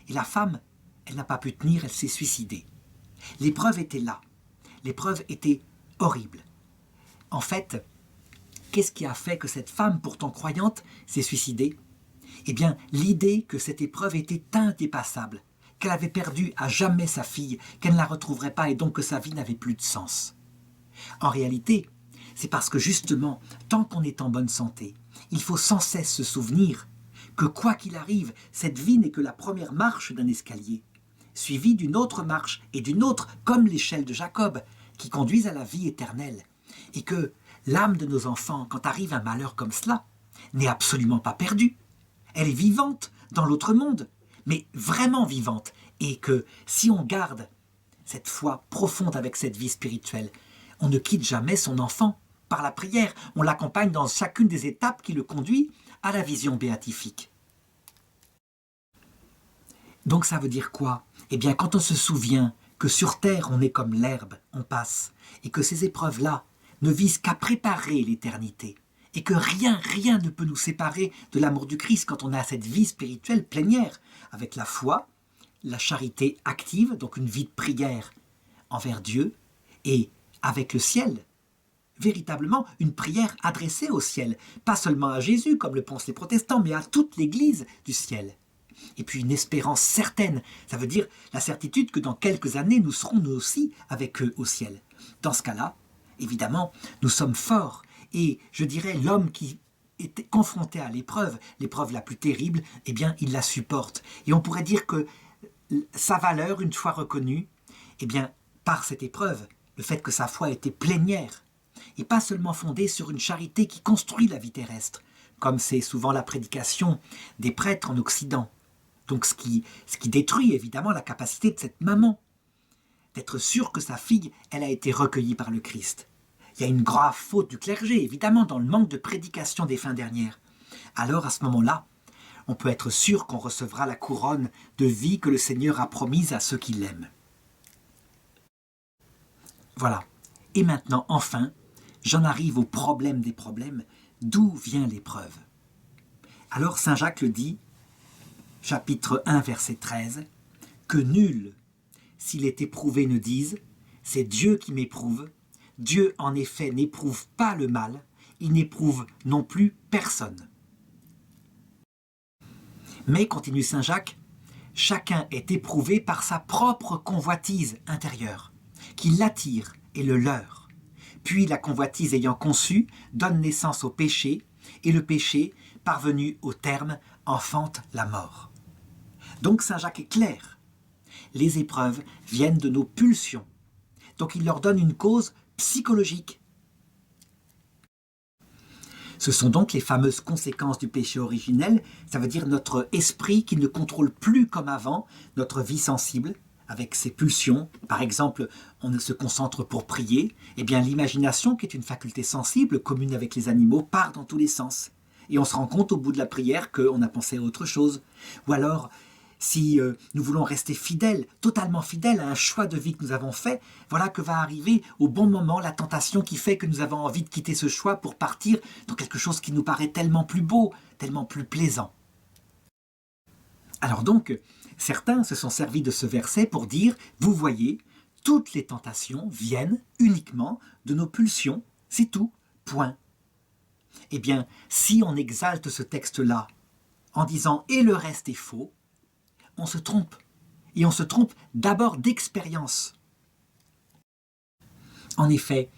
Et la femme, elle n'a pas pu tenir, elle s'est suicidée. L'épreuve était là. L'épreuve était horrible. En fait, qu'est-ce qui a fait que cette femme, pourtant croyante, s'est suicidée ? Eh bien, l'idée que cette épreuve était indépassable, qu'elle avait perdu à jamais sa fille, qu'elle ne la retrouverait pas et donc que sa vie n'avait plus de sens. En réalité, c'est parce que justement, tant qu'on est en bonne santé, il faut sans cesse se souvenir que quoi qu'il arrive, cette vie n'est que la première marche d'un escalier, suivie d'une autre marche et d'une autre, comme l'échelle de Jacob, qui conduisent à la vie éternelle. et que l'âme de nos enfants, quand arrive un malheur comme cela, n'est absolument pas perdue. Elle est vivante dans l'autre monde, mais vraiment vivante, et que si on garde cette foi profonde avec cette vie spirituelle, on ne quitte jamais son enfant par la prière, on l'accompagne dans chacune des étapes qui le conduit à la vision béatifique. Donc ça veut dire quoi? Eh bien, quand on se souvient que sur terre on est comme l'herbe, on passe, et que ces épreuves-là ne visent qu'à préparer l'éternité, et que rien ne peut nous séparer de l'amour du Christ quand on a cette vie spirituelle plénière, avec la foi, la charité active, donc une vie de prière envers Dieu, et avec le ciel, véritablement une prière adressée au ciel, pas seulement à Jésus, comme le pensent les protestants, mais à toute l'Église du ciel. Et puis une espérance certaine, ça veut dire la certitude que dans quelques années, nous serons nous aussi avec eux au ciel. Dans ce cas-là, évidemment, nous sommes forts, et je dirais l'homme qui est confronté à l'épreuve la plus terrible, eh bien il la supporte. Et on pourrait dire que sa valeur, une fois reconnue, eh bien par cette épreuve, le fait que sa foi était plénière, et pas seulement fondée sur une charité qui construit la vie terrestre, comme c'est souvent la prédication des prêtres en Occident. Donc ce qui détruit évidemment la capacité de cette maman, d'être sûre que sa fille, elle a été recueillie par le Christ. Il y a une grave faute du clergé, évidemment, dans le manque de prédication des fins dernières. Alors à ce moment-là, on peut être sûr qu'on recevra la couronne de vie que le Seigneur a promise à ceux qui l'aiment. Voilà. Et maintenant, enfin, j'en arrive au problème des problèmes. D'où vient l'épreuve? Alors saint Jacques le dit, chapitre 1, verset 13, que nul, s'il est éprouvé, ne dise « c'est Dieu qui m'éprouve ». Dieu, en effet, n'éprouve pas le mal, il n'éprouve non plus personne. Mais, continue saint Jacques, chacun est éprouvé par sa propre convoitise intérieure, qui l'attire et le leurre. Puis la convoitise ayant conçu, donne naissance au péché, et le péché, parvenu au terme, enfante la mort. Donc saint Jacques est clair. Les épreuves viennent de nos pulsions. Donc il leur donne une cause psychologique. Ce sont donc les fameuses conséquences du péché originel, ça veut dire notre esprit qui ne contrôle plus comme avant notre vie sensible, avec ses pulsions. Par exemple, on se concentre pour prier, et bien l'imagination, qui est une faculté sensible commune avec les animaux, part dans tous les sens. Et on se rend compte au bout de la prière qu'on a pensé à autre chose. Ou alors, si nous voulons rester fidèles, totalement fidèles à un choix de vie que nous avons fait, voilà que va arriver au bon moment la tentation qui fait que nous avons envie de quitter ce choix pour partir dans quelque chose qui nous paraît tellement plus beau, tellement plus plaisant. Alors donc, certains se sont servis de ce verset pour dire, vous voyez, toutes les tentations viennent uniquement de nos pulsions, c'est tout, point. Eh bien, si on exalte ce texte-là en disant « et le reste est faux », on se trompe. Et on se trompe d'abord d'expérience. En effet,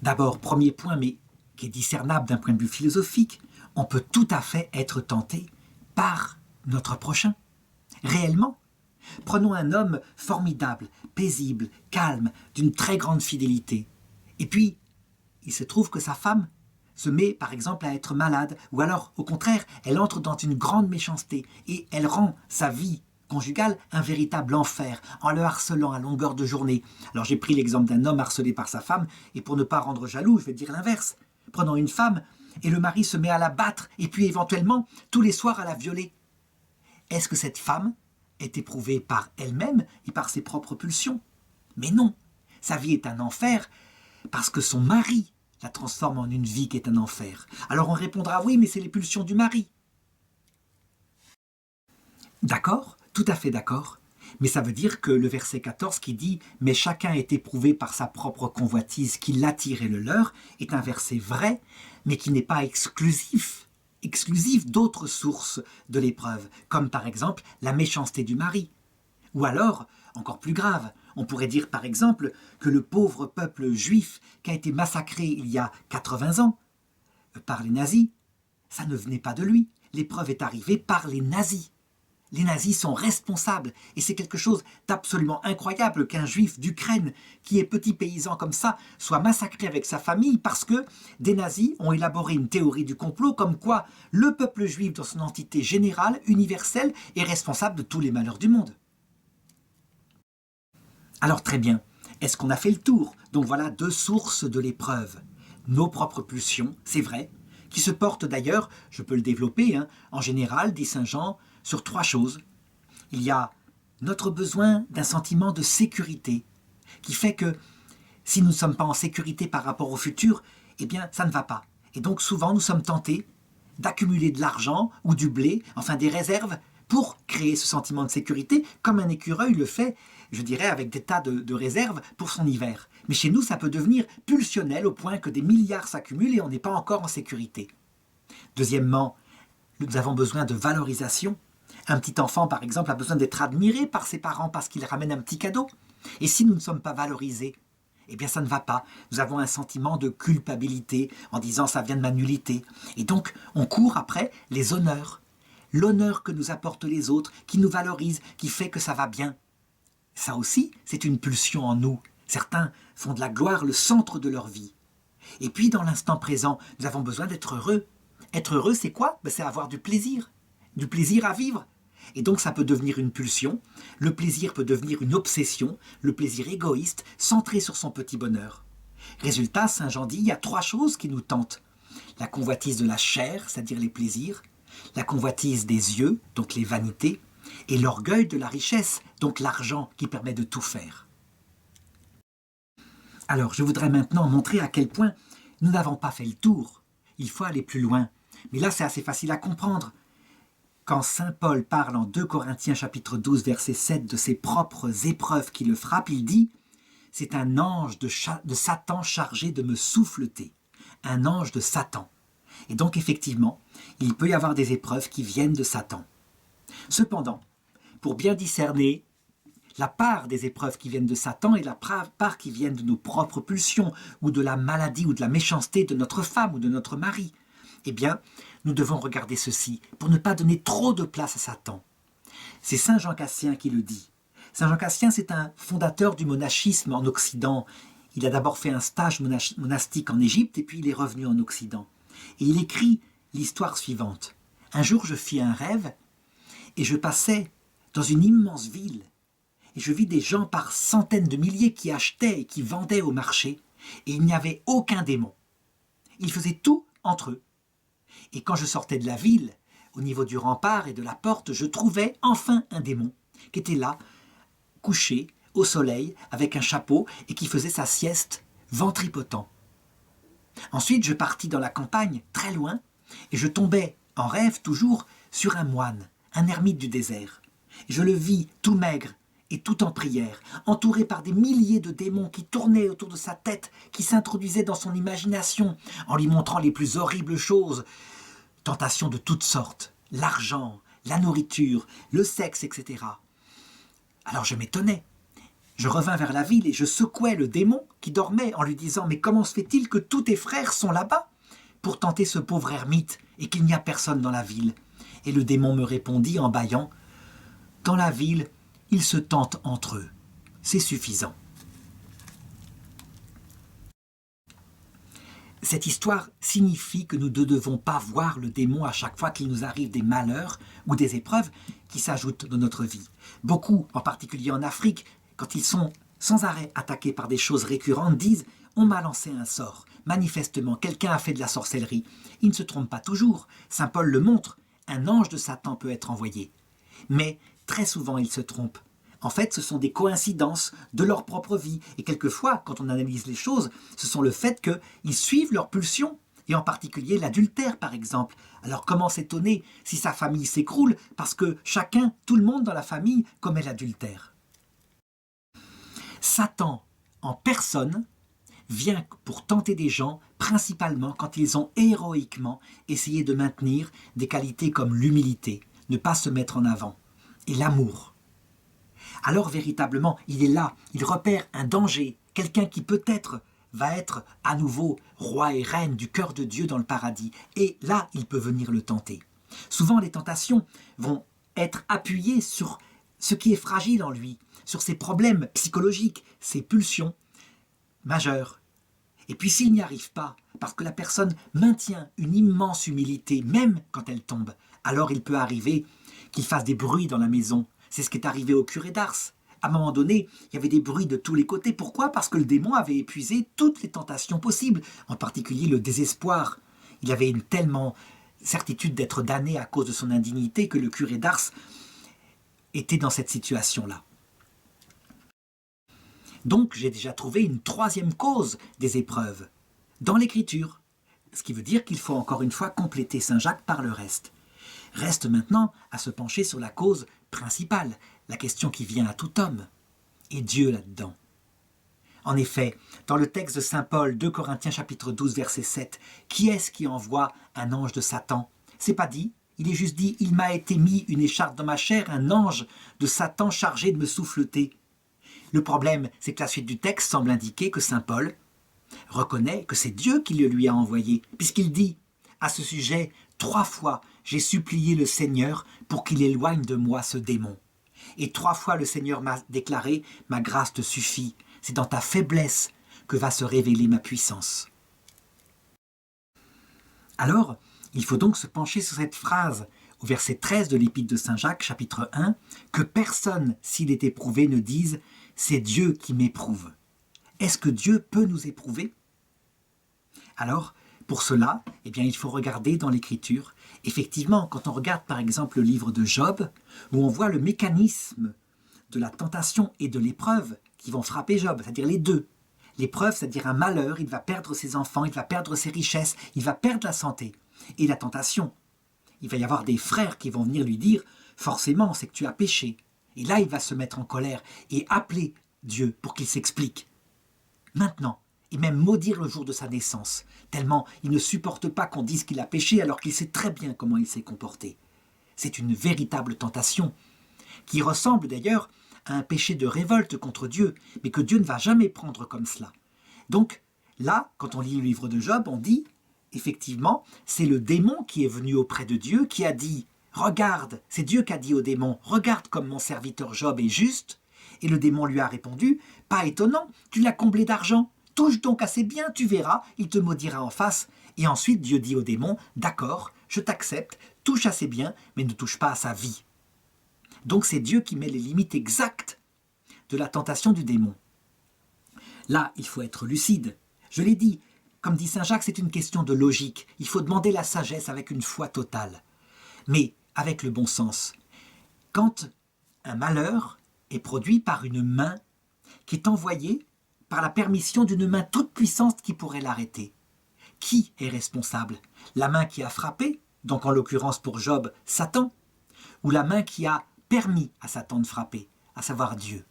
d'abord, premier point, mais qui est discernable d'un point de vue philosophique, on peut tout à fait être tenté par notre prochain. Réellement. Prenons un homme formidable, paisible, calme, d'une très grande fidélité. Et puis, il se trouve que sa femme se met par exemple à être malade, ou alors, au contraire, elle entre dans une grande méchanceté, et elle rend sa vie conjugale un véritable enfer, en le harcelant à longueur de journée. Alors j'ai pris l'exemple d'un homme harcelé par sa femme, et pour ne pas rendre jaloux, je vais dire l'inverse. Prenons une femme, et le mari se met à la battre, et puis éventuellement, tous les soirs à la violer. Est-ce que cette femme est éprouvée par elle-même et par ses propres pulsions? Mais non, sa vie est un enfer, parce que son mari la transforme en une vie qui est un enfer. Alors on répondra, oui, mais c'est les pulsions du mari. D'accord, tout à fait d'accord, mais ça veut dire que le verset 14 qui dit « Mais chacun est éprouvé par sa propre convoitise qui l'attire et le leurre » est un verset vrai, mais qui n'est pas exclusif d'autres sources de l'épreuve, comme par exemple la méchanceté du mari. Ou alors, encore plus grave, on pourrait dire par exemple que le pauvre peuple juif qui a été massacré il y a 80 ans par les nazis, ça ne venait pas de lui. L'épreuve est arrivée par les nazis. Les nazis sont responsables et c'est quelque chose d'absolument incroyable qu'un juif d'Ukraine, qui est petit paysan comme ça, soit massacré avec sa famille parce que des nazis ont élaboré une théorie du complot comme quoi le peuple juif dans son entité générale, universelle, est responsable de tous les malheurs du monde. Alors très bien, est-ce qu'on a fait le tour? Donc voilà deux sources de l'épreuve. Nos propres pulsions, c'est vrai, qui se portent d'ailleurs, je peux le développer, en général, dit saint Jean, sur trois choses. Il y a notre besoin d'un sentiment de sécurité, qui fait que si nous ne sommes pas en sécurité par rapport au futur, eh bien ça ne va pas. Et donc souvent nous sommes tentés d'accumuler de l'argent ou du blé, enfin des réserves, pour créer ce sentiment de sécurité, comme un écureuil le fait, je dirais, avec des tas de réserves pour son hiver. Mais chez nous, ça peut devenir pulsionnel au point que des milliards s'accumulent et on n'est pas encore en sécurité. Deuxièmement, nous avons besoin de valorisation. Un petit enfant, par exemple, a besoin d'être admiré par ses parents parce qu'il ramène un petit cadeau. Et si nous ne sommes pas valorisés, eh bien ça ne va pas. Nous avons un sentiment de culpabilité en disant ça vient de ma nullité. Et donc, on court après les honneurs. L'honneur que nous apportent les autres, qui nous valorise, qui fait que ça va bien. Ça aussi, c'est une pulsion en nous. Certains font de la gloire le centre de leur vie. Et puis, dans l'instant présent, nous avons besoin d'être heureux. Être heureux, c'est quoi? C'est avoir du plaisir à vivre. Et donc, ça peut devenir une pulsion. Le plaisir peut devenir une obsession, le plaisir égoïste, centré sur son petit bonheur. Résultat, saint Jean dit, il y a trois choses qui nous tentent. La convoitise de la chair, c'est-à-dire les plaisirs, la convoitise des yeux, donc les vanités, et l'orgueil de la richesse, donc l'argent qui permet de tout faire. Alors, je voudrais maintenant montrer à quel point nous n'avons pas fait le tour. Il faut aller plus loin. Mais là, c'est assez facile à comprendre. Quand saint Paul parle en 2 Corinthiens chapitre 12, verset 7 de ses propres épreuves qui le frappent, il dit « C'est un ange de Satan chargé de me souffleter. » Un ange de Satan. Et donc, effectivement, il peut y avoir des épreuves qui viennent de Satan. Cependant, pour bien discerner la part des épreuves qui viennent de Satan et la part qui viennent de nos propres pulsions ou de la maladie ou de la méchanceté de notre femme ou de notre mari, eh bien, nous devons regarder ceci pour ne pas donner trop de place à Satan. C'est saint Jean Cassien qui le dit. Saint Jean Cassien, c'est un fondateur du monachisme en Occident. Il a d'abord fait un stage monastique en Égypte et puis il est revenu en Occident. Et il écrit l'histoire suivante. Un jour, je fis un rêve et je passais dans une immense ville et je vis des gens par centaines de milliers qui achetaient et qui vendaient au marché et il n'y avait aucun démon. Ils faisaient tout entre eux. Et quand je sortais de la ville, au niveau du rempart et de la porte, je trouvais enfin un démon qui était là, couché au soleil avec un chapeau et qui faisait sa sieste ventripotent. Ensuite, je partis dans la campagne, très loin, et je tombais, en rêve toujours, sur un moine, un ermite du désert. Et je le vis tout maigre et tout en prière, entouré par des milliers de démons qui tournaient autour de sa tête, qui s'introduisaient dans son imagination, en lui montrant les plus horribles choses, tentations de toutes sortes, l'argent, la nourriture, le sexe, etc. Alors je m'étonnais. Je revins vers la ville et je secouais le démon qui dormait en lui disant « Mais comment se fait-il que tous tes frères sont là-bas pour tenter ce pauvre ermite et qu'il n'y a personne dans la ville ?» Et le démon me répondit en bâillant « Dans la ville, ils se tentent entre eux. C'est suffisant. » Cette histoire signifie que nous ne devons pas voir le démon à chaque fois qu'il nous arrive des malheurs ou des épreuves qui s'ajoutent dans notre vie. Beaucoup, en particulier en Afrique, quand ils sont sans arrêt attaqués par des choses récurrentes, disent « on m'a lancé un sort ». Manifestement, quelqu'un a fait de la sorcellerie. Il ne se trompe pas toujours. Saint Paul le montre, un ange de Satan peut être envoyé. Mais très souvent, il se trompe. En fait, ce sont des coïncidences de leur propre vie. Et quelquefois, quand on analyse les choses, ce sont le fait qu'ils suivent leurs pulsions, et en particulier l'adultère, par exemple. Alors comment s'étonner si sa famille s'écroule parce que chacun, tout le monde dans la famille, commet l'adultère. Satan, en personne, vient pour tenter des gens, principalement quand ils ont héroïquement essayé de maintenir des qualités comme l'humilité, ne pas se mettre en avant, et l'amour. Alors véritablement, il est là, il repère un danger, quelqu'un qui peut-être va être à nouveau roi et reine du cœur de Dieu dans le paradis, et là, il peut venir le tenter. Souvent, les tentations vont être appuyé sur ce qui est fragile en lui, sur ses problèmes psychologiques, ses pulsions majeures. Et puis s'il n'y arrive pas, parce que la personne maintient une immense humilité, même quand elle tombe, alors il peut arriver qu'il fasse des bruits dans la maison. C'est ce qui est arrivé au curé d'Ars. À un moment donné, il y avait des bruits de tous les côtés. Pourquoi? Parce que le démon avait épuisé toutes les tentations possibles, en particulier le désespoir. Il avait une tellement certitude d'être damné à cause de son indignité que le curé d'Ars était dans cette situation-là. Donc j'ai déjà trouvé une troisième cause des épreuves, dans l'Écriture. Ce qui veut dire qu'il faut encore une fois compléter Saint Jacques par le reste. Reste maintenant à se pencher sur la cause principale, la question qui vient à tout homme. Et Dieu là-dedans. En effet, dans le texte de Saint Paul, 2 Corinthiens chapitre 12, verset 7, qui est-ce qui envoie un ange de Satan? C'est pas dit, il est juste dit, il m'a été mis une écharpe dans ma chair, un ange de Satan chargé de me souffleter. Le problème, c'est que la suite du texte semble indiquer que Saint Paul reconnaît que c'est Dieu qui le lui a envoyé, puisqu'il dit à ce sujet, 3 fois j'ai supplié le Seigneur pour qu'il éloigne de moi ce démon. Et 3 fois le Seigneur m'a déclaré, ma grâce te suffit, c'est dans ta faiblesse que va se révéler ma puissance. Alors, il faut donc se pencher sur cette phrase au verset 13 de l'Épître de Saint Jacques, chapitre 1, que personne, s'il est éprouvé, ne dise « c'est Dieu qui m'éprouve ». Est-ce que Dieu peut nous éprouver? Alors, pour cela, il faut regarder dans l'Écriture. Effectivement, quand on regarde par exemple le livre de Job, où on voit le mécanisme de la tentation et de l'épreuve qui vont frapper Job, c'est-à-dire les deux. L'épreuve, c'est-à-dire un malheur, il va perdre ses enfants, il va perdre ses richesses, il va perdre la santé. Et la tentation, il va y avoir des frères qui vont venir lui dire « forcément, c'est que tu as péché ». Et là, il va se mettre en colère et appeler Dieu pour qu'il s'explique. Maintenant, et même maudire le jour de sa naissance, tellement il ne supporte pas qu'on dise qu'il a péché alors qu'il sait très bien comment il s'est comporté. C'est une véritable tentation, qui ressemble d'ailleurs à un péché de révolte contre Dieu, mais que Dieu ne va jamais prendre comme cela. Donc, là, quand on lit le livre de Job, on dit, effectivement, c'est le démon qui est venu auprès de Dieu, qui a dit, regarde, c'est Dieu qui a dit au démon, regarde comme mon serviteur Job est juste, et le démon lui a répondu, pas étonnant, tu l'as comblé d'argent, touche donc à ses biens, tu verras, il te maudira en face. Et ensuite Dieu dit au démon, d'accord, je t'accepte, touche à ses biens, mais ne touche pas à sa vie. Donc c'est Dieu qui met les limites exactes de la tentation du démon. Là, il faut être lucide. Je l'ai dit, comme dit Saint Jacques, c'est une question de logique. Il faut demander la sagesse avec une foi totale, mais avec le bon sens. Quand un malheur est produit par une main qui est envoyée par la permission d'une main toute puissante qui pourrait l'arrêter, qui est responsable? La main qui a frappé, donc en l'occurrence pour Job, Satan, ou la main qui a permis à Satan de frapper, à savoir Dieu?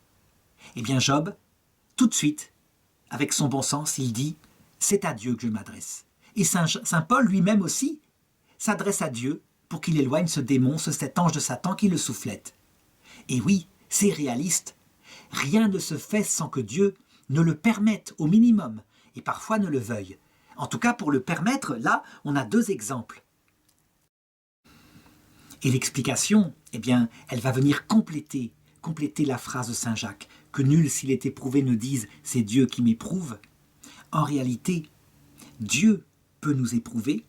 Eh bien Job, tout de suite, avec son bon sens, il dit « c'est à Dieu que je m'adresse ». Et Saint Paul lui-même aussi s'adresse à Dieu pour qu'il éloigne ce démon, cet ange de Satan qui le soufflette. Et oui, c'est réaliste. Rien ne se fait sans que Dieu ne le permette au minimum, et parfois ne le veuille. En tout cas, pour le permettre, là, on a 2 exemples. Et l'explication, elle va venir compléter la phrase de Saint Jacques, que nul, s'il est éprouvé, ne dise « c'est Dieu qui m'éprouve ». En réalité, Dieu peut nous éprouver,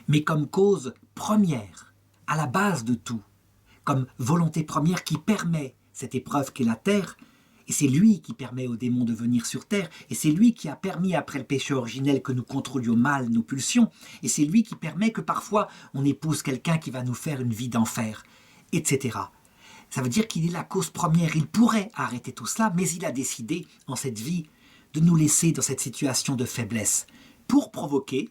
mais comme cause première, à la base de tout, comme volonté première qui permet cette épreuve qu'est la terre, et c'est lui qui permet aux démons de venir sur terre, et c'est lui qui a permis après le péché originel que nous contrôlions mal nos pulsions, et c'est lui qui permet que parfois on épouse quelqu'un qui va nous faire une vie d'enfer, etc. Ça veut dire qu'il est la cause première, il pourrait arrêter tout cela, mais il a décidé en cette vie de nous laisser dans cette situation de faiblesse, pour provoquer,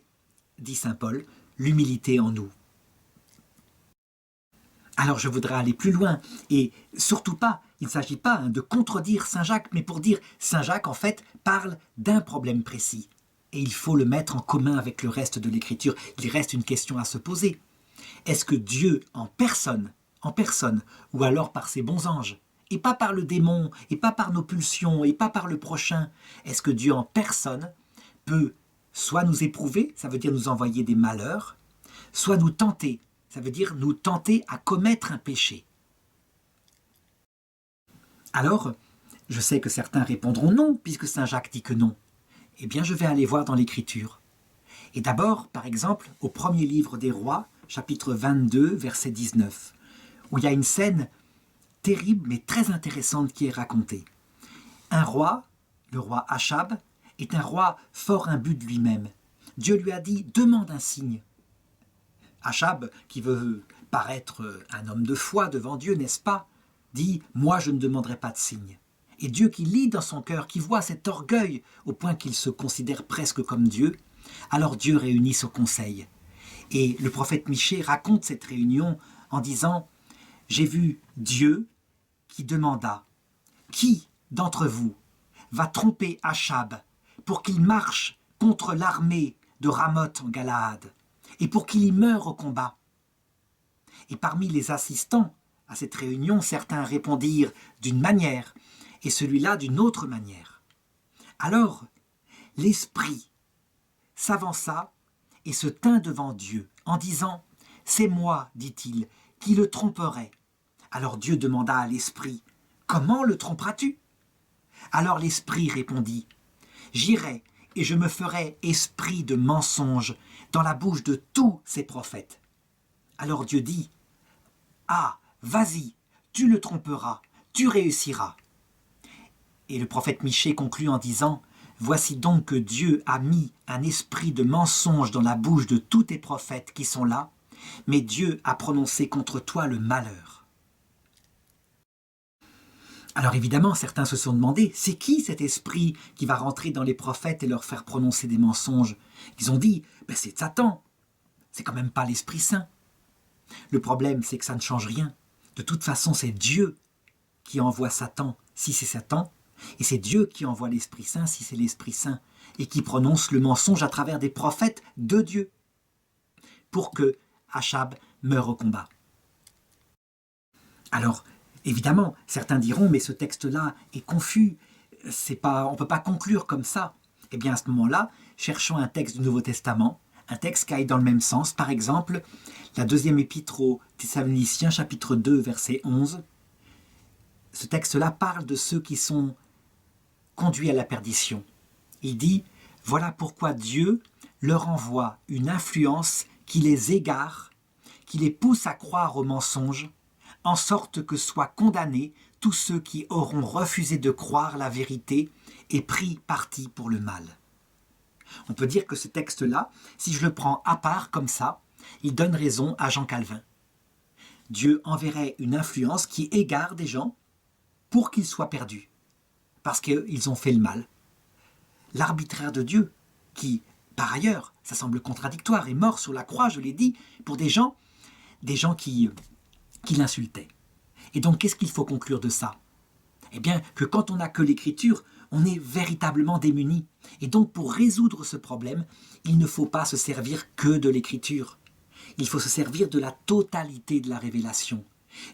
dit saint Paul, l'humilité en nous. Alors je voudrais aller plus loin, et surtout pas, il ne s'agit pas de contredire Saint Jacques, mais pour dire Saint Jacques en fait parle d'un problème précis, et il faut le mettre en commun avec le reste de l'Écriture. Il reste une question à se poser. Est-ce que Dieu en personne, ou alors par ses bons anges, et pas par le démon, et pas par nos pulsions, et pas par le prochain, est-ce que Dieu en personne peut soit nous éprouver, ça veut dire nous envoyer des malheurs, soit nous tenter, Ça veut dire nous tenter à commettre un péché. Alors, je sais que certains répondront non, puisque saint Jacques dit que non. Eh bien, je vais aller voir dans l'Écriture. Et d'abord, par exemple, au premier livre des Rois, chapitre 22, verset 19, où il y a une scène terrible mais très intéressante qui est racontée. Un roi, le roi Achab, est un roi fort imbu de lui-même. Dieu lui a dit « demande un signe ». Achab, qui veut paraître un homme de foi devant Dieu, n'est-ce pas, dit « moi je ne demanderai pas de signe ». Et Dieu qui lit dans son cœur, qui voit cet orgueil au point qu'il se considère presque comme Dieu, alors Dieu réunit son conseil. Et le prophète Michée raconte cette réunion en disant « J'ai vu Dieu qui demanda « Qui d'entre vous va tromper Achab pour qu'il marche contre l'armée de Ramoth en Galaad et pour qu'il y meure au combat ?» Et parmi les assistants à cette réunion, certains répondirent d'une manière et celui-là d'une autre manière. Alors, l'esprit s'avança et se tint devant Dieu en disant « C'est moi, dit-il, qui le tromperai. » Alors Dieu demanda à l'esprit « Comment le tromperas-tu » Alors l'esprit répondit « J'irai et je me ferai esprit de mensonge dans la bouche de tous ces prophètes. » Alors Dieu dit « Ah, vas-y, tu le tromperas, tu réussiras. » Et le prophète Michée conclut en disant « Voici donc que Dieu a mis un esprit de mensonge dans la bouche de tous tes prophètes qui sont là, mais Dieu a prononcé contre toi le malheur. » Alors évidemment, certains se sont demandé, c'est qui cet esprit qui va rentrer dans les prophètes et leur faire prononcer des mensonges? Ils ont dit, c'est Satan, c'est quand même pas l'Esprit Saint. Le problème, c'est que ça ne change rien. De toute façon, c'est Dieu qui envoie Satan, si c'est Satan, et c'est Dieu qui envoie l'Esprit Saint, si c'est l'Esprit Saint, et qui prononce le mensonge à travers des prophètes de Dieu, pour que Achab meure au combat. Alors, évidemment, certains diront, mais ce texte-là est confus, on ne peut pas conclure comme ça. Eh bien, à ce moment-là, cherchons un texte du Nouveau Testament, un texte qui aille dans le même sens. Par exemple, la deuxième épître aux Thessaloniciens, chapitre 2, verset 11. Ce texte-là parle de ceux qui sont conduits à la perdition. Il dit, voilà pourquoi Dieu leur envoie une influence qui les égare, qui les pousse à croire aux mensonges, en sorte que soient condamnés tous ceux qui auront refusé de croire la vérité et pris parti pour le mal. On peut dire que ce texte-là, si je le prends à part comme ça, il donne raison à Jean Calvin. Dieu enverrait une influence qui égare des gens pour qu'ils soient perdus, parce qu'ils ont fait le mal. L'arbitraire de Dieu, qui, par ailleurs, ça semble contradictoire, est mort sur la croix, je l'ai dit, pour des gens qui l'insultaient. Et donc, qu'est-ce qu'il faut conclure de ça? Eh bien, que quand on n'a que l'Écriture, on est véritablement démuni. Et donc, pour résoudre ce problème, il ne faut pas se servir que de l'Écriture. Il faut se servir de la totalité de la révélation.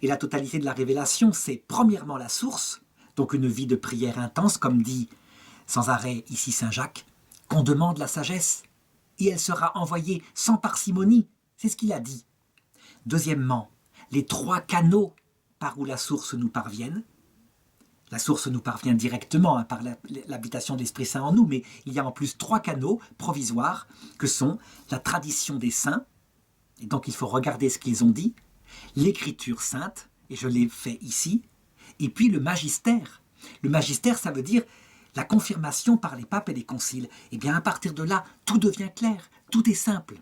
Et la totalité de la révélation, c'est premièrement la source, donc une vie de prière intense, comme dit sans arrêt ici saint Jacques, qu'on demande la sagesse, et elle sera envoyée sans parcimonie. C'est ce qu'il a dit. Deuxièmement, les 3 canaux par où la source nous parvienne. La source nous parvient directement par l'habitation de l'Esprit Saint en nous, mais il y a en plus 3 canaux provisoires que sont la tradition des saints, et donc il faut regarder ce qu'ils ont dit, l'Écriture sainte, et je l'ai fait ici, et puis le magistère. Le magistère, ça veut dire la confirmation par les papes et les conciles. Et bien à partir de là, tout devient clair, tout est simple.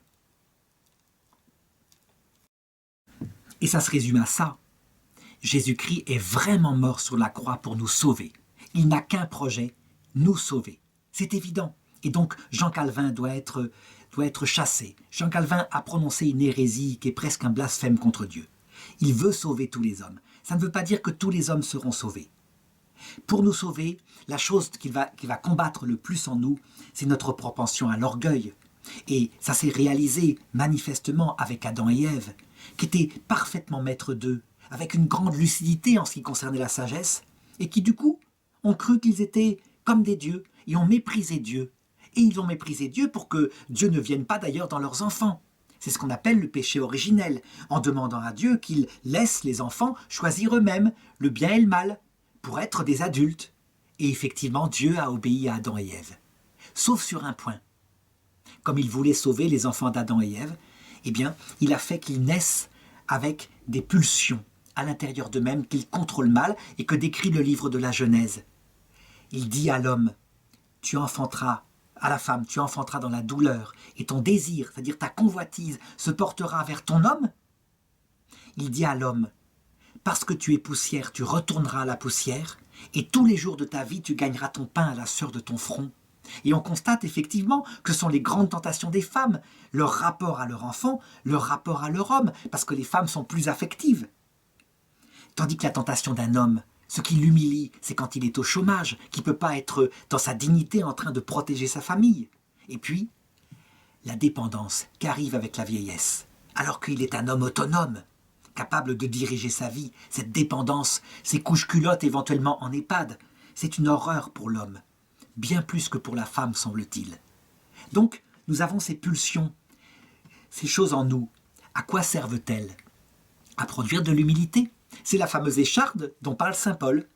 Et ça se résume à ça. Jésus-Christ est vraiment mort sur la croix pour nous sauver. Il n'a qu'un projet, nous sauver. C'est évident. Et donc Jean Calvin doit être chassé. Jean Calvin a prononcé une hérésie qui est presque un blasphème contre Dieu. Il veut sauver tous les hommes. Ça ne veut pas dire que tous les hommes seront sauvés. Pour nous sauver, la chose qui va combattre le plus en nous, c'est notre propension à l'orgueil. Et ça s'est réalisé manifestement avec Adam et Ève, qui étaient parfaitement maîtres d'eux, avec une grande lucidité en ce qui concernait la sagesse, et qui du coup ont cru qu'ils étaient comme des dieux, et ont méprisé Dieu. Et ils ont méprisé Dieu pour que Dieu ne vienne pas d'ailleurs dans leurs enfants. C'est ce qu'on appelle le péché originel, en demandant à Dieu qu'il laisse les enfants choisir eux-mêmes le bien et le mal, pour être des adultes. Et effectivement, Dieu a obéi à Adam et Ève. Sauf sur un point. Comme il voulait sauver les enfants d'Adam et Ève, eh bien, il a fait qu'ils naissent avec des pulsions à l'intérieur d'eux-mêmes qu'ils contrôlent mal et que décrit le livre de la Genèse. Il dit à l'homme, tu enfanteras, à la femme, tu enfanteras dans la douleur, et ton désir, c'est-à-dire ta convoitise, se portera vers ton homme. Il dit à l'homme, parce que tu es poussière, tu retourneras à la poussière, et tous les jours de ta vie, tu gagneras ton pain à la sueur de ton front. Et on constate effectivement que ce sont les grandes tentations des femmes, leur rapport à leur enfant, leur rapport à leur homme, parce que les femmes sont plus affectives. Tandis que la tentation d'un homme, ce qui l'humilie, c'est quand il est au chômage, qu'il ne peut pas être dans sa dignité en train de protéger sa famille. Et puis, la dépendance qu'arrive avec la vieillesse, alors qu'il est un homme autonome, capable de diriger sa vie, cette dépendance, ces couches-culottes éventuellement en EHPAD, c'est une horreur pour l'homme, bien plus que pour la femme, semble-t-il. Donc, nous avons ces pulsions, ces choses en nous. À quoi servent-elles? À produire de l'humilité. C'est la fameuse écharde dont parle saint Paul.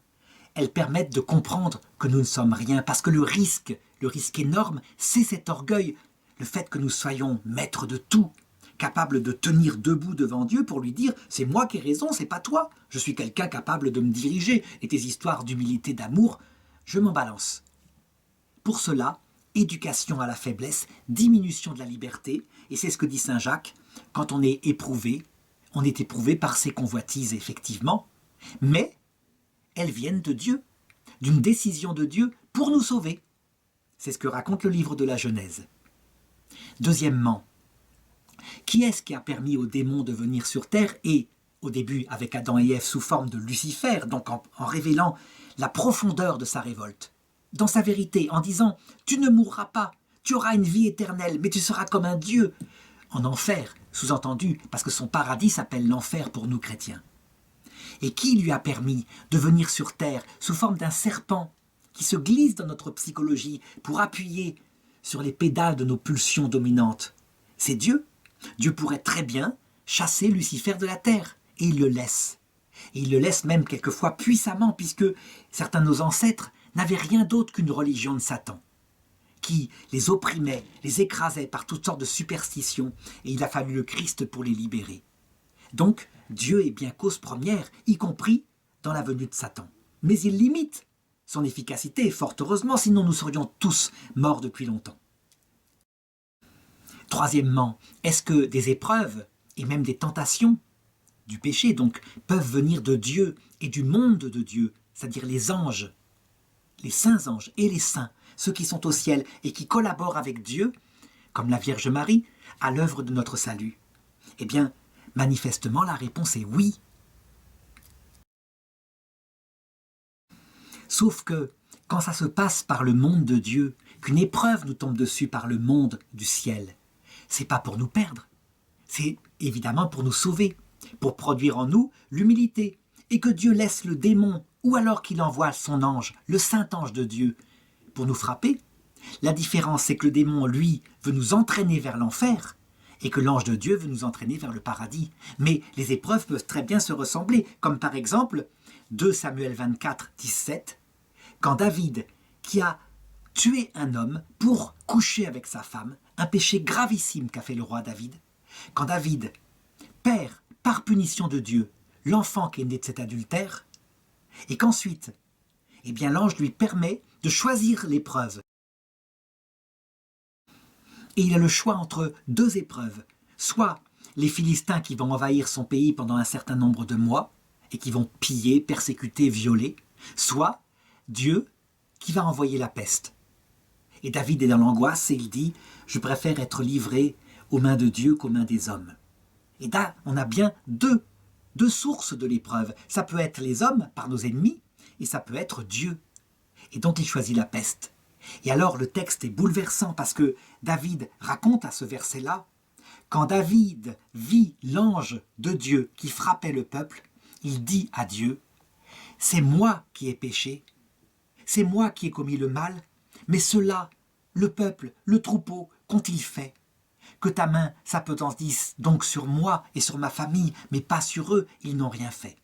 Elles permettent de comprendre que nous ne sommes rien, parce que le risque énorme, c'est cet orgueil, le fait que nous soyons maîtres de tout, capables de tenir debout devant Dieu pour lui dire « c'est moi qui ai raison, c'est pas toi, je suis quelqu'un capable de me diriger, et tes histoires d'humilité, d'amour, je m'en balance ». Pour cela, éducation à la faiblesse, diminution de la liberté, et c'est ce que dit saint Jacques, quand on est éprouvé par ses convoitises, effectivement, mais elles viennent de Dieu, d'une décision de Dieu pour nous sauver. C'est ce que raconte le livre de la Genèse. Deuxièmement, qui est-ce qui a permis aux démons de venir sur terre et, au début, avec Adam et Ève sous forme de Lucifer, donc en révélant la profondeur de sa révolte, dans sa vérité, en disant « tu ne mourras pas, tu auras une vie éternelle, mais tu seras comme un Dieu » en enfer, sous-entendu, parce que son paradis s'appelle l'enfer pour nous chrétiens. Et qui lui a permis de venir sur terre sous forme d'un serpent qui se glisse dans notre psychologie pour appuyer sur les pédales de nos pulsions dominantes? C'est Dieu. Dieu pourrait très bien chasser Lucifer de la terre, et il le laisse. Et il le laisse même quelquefois puissamment, puisque certains de nos ancêtres n'avaient rien d'autre qu'une religion de Satan, qui les opprimait, les écrasait par toutes sortes de superstitions, et il a fallu le Christ pour les libérer. Donc, Dieu est bien cause première, y compris dans la venue de Satan. Mais il limite son efficacité, fort heureusement, sinon nous serions tous morts depuis longtemps. Troisièmement, est-ce que des épreuves, et même des tentations du péché, donc, peuvent venir de Dieu et du monde de Dieu, c'est-à-dire les anges, les saints anges et les saints, ceux qui sont au ciel et qui collaborent avec Dieu, comme la Vierge Marie, à l'œuvre de notre salut? Eh bien, manifestement, la réponse est oui. Sauf que, quand ça se passe par le monde de Dieu, qu'une épreuve nous tombe dessus par le monde du ciel, c'est pas pour nous perdre, c'est évidemment pour nous sauver, pour produire en nous l'humilité, et que Dieu laisse le démon, ou alors qu'il envoie son ange, le saint ange de Dieu, pour nous frapper. La différence, c'est que le démon, lui, veut nous entraîner vers l'enfer, et que l'ange de Dieu veut nous entraîner vers le paradis. Mais les épreuves peuvent très bien se ressembler, comme par exemple 2 Samuel 24, 17, quand David, qui a tué un homme pour coucher avec sa femme, un péché gravissime qu'a fait le roi David, quand David perd, par punition de Dieu, l'enfant qui est né de cet adultère, et qu'ensuite, eh bien, l'ange lui permet de choisir l'épreuve. Et il a le choix entre 2 épreuves, soit les Philistins qui vont envahir son pays pendant un certain nombre de mois, et qui vont piller, persécuter, violer, soit Dieu qui va envoyer la peste. Et David est dans l'angoisse et il dit « Je préfère être livré aux mains de Dieu qu'aux mains des hommes ». Et là, on a bien deux sources de l'épreuve. Ça peut être les hommes par nos ennemis, et ça peut être Dieu. Et donc il choisit la peste. Et alors le texte est bouleversant parce que David raconte à ce verset-là, quand David vit l'ange de Dieu qui frappait le peuple, il dit à Dieu, « C'est moi qui ai péché, c'est moi qui ai commis le mal, mais cela, le peuple, le troupeau, qu'ont-ils fait? que ta main s'appesantisse donc sur moi et sur ma famille, mais pas sur eux, ils n'ont rien fait.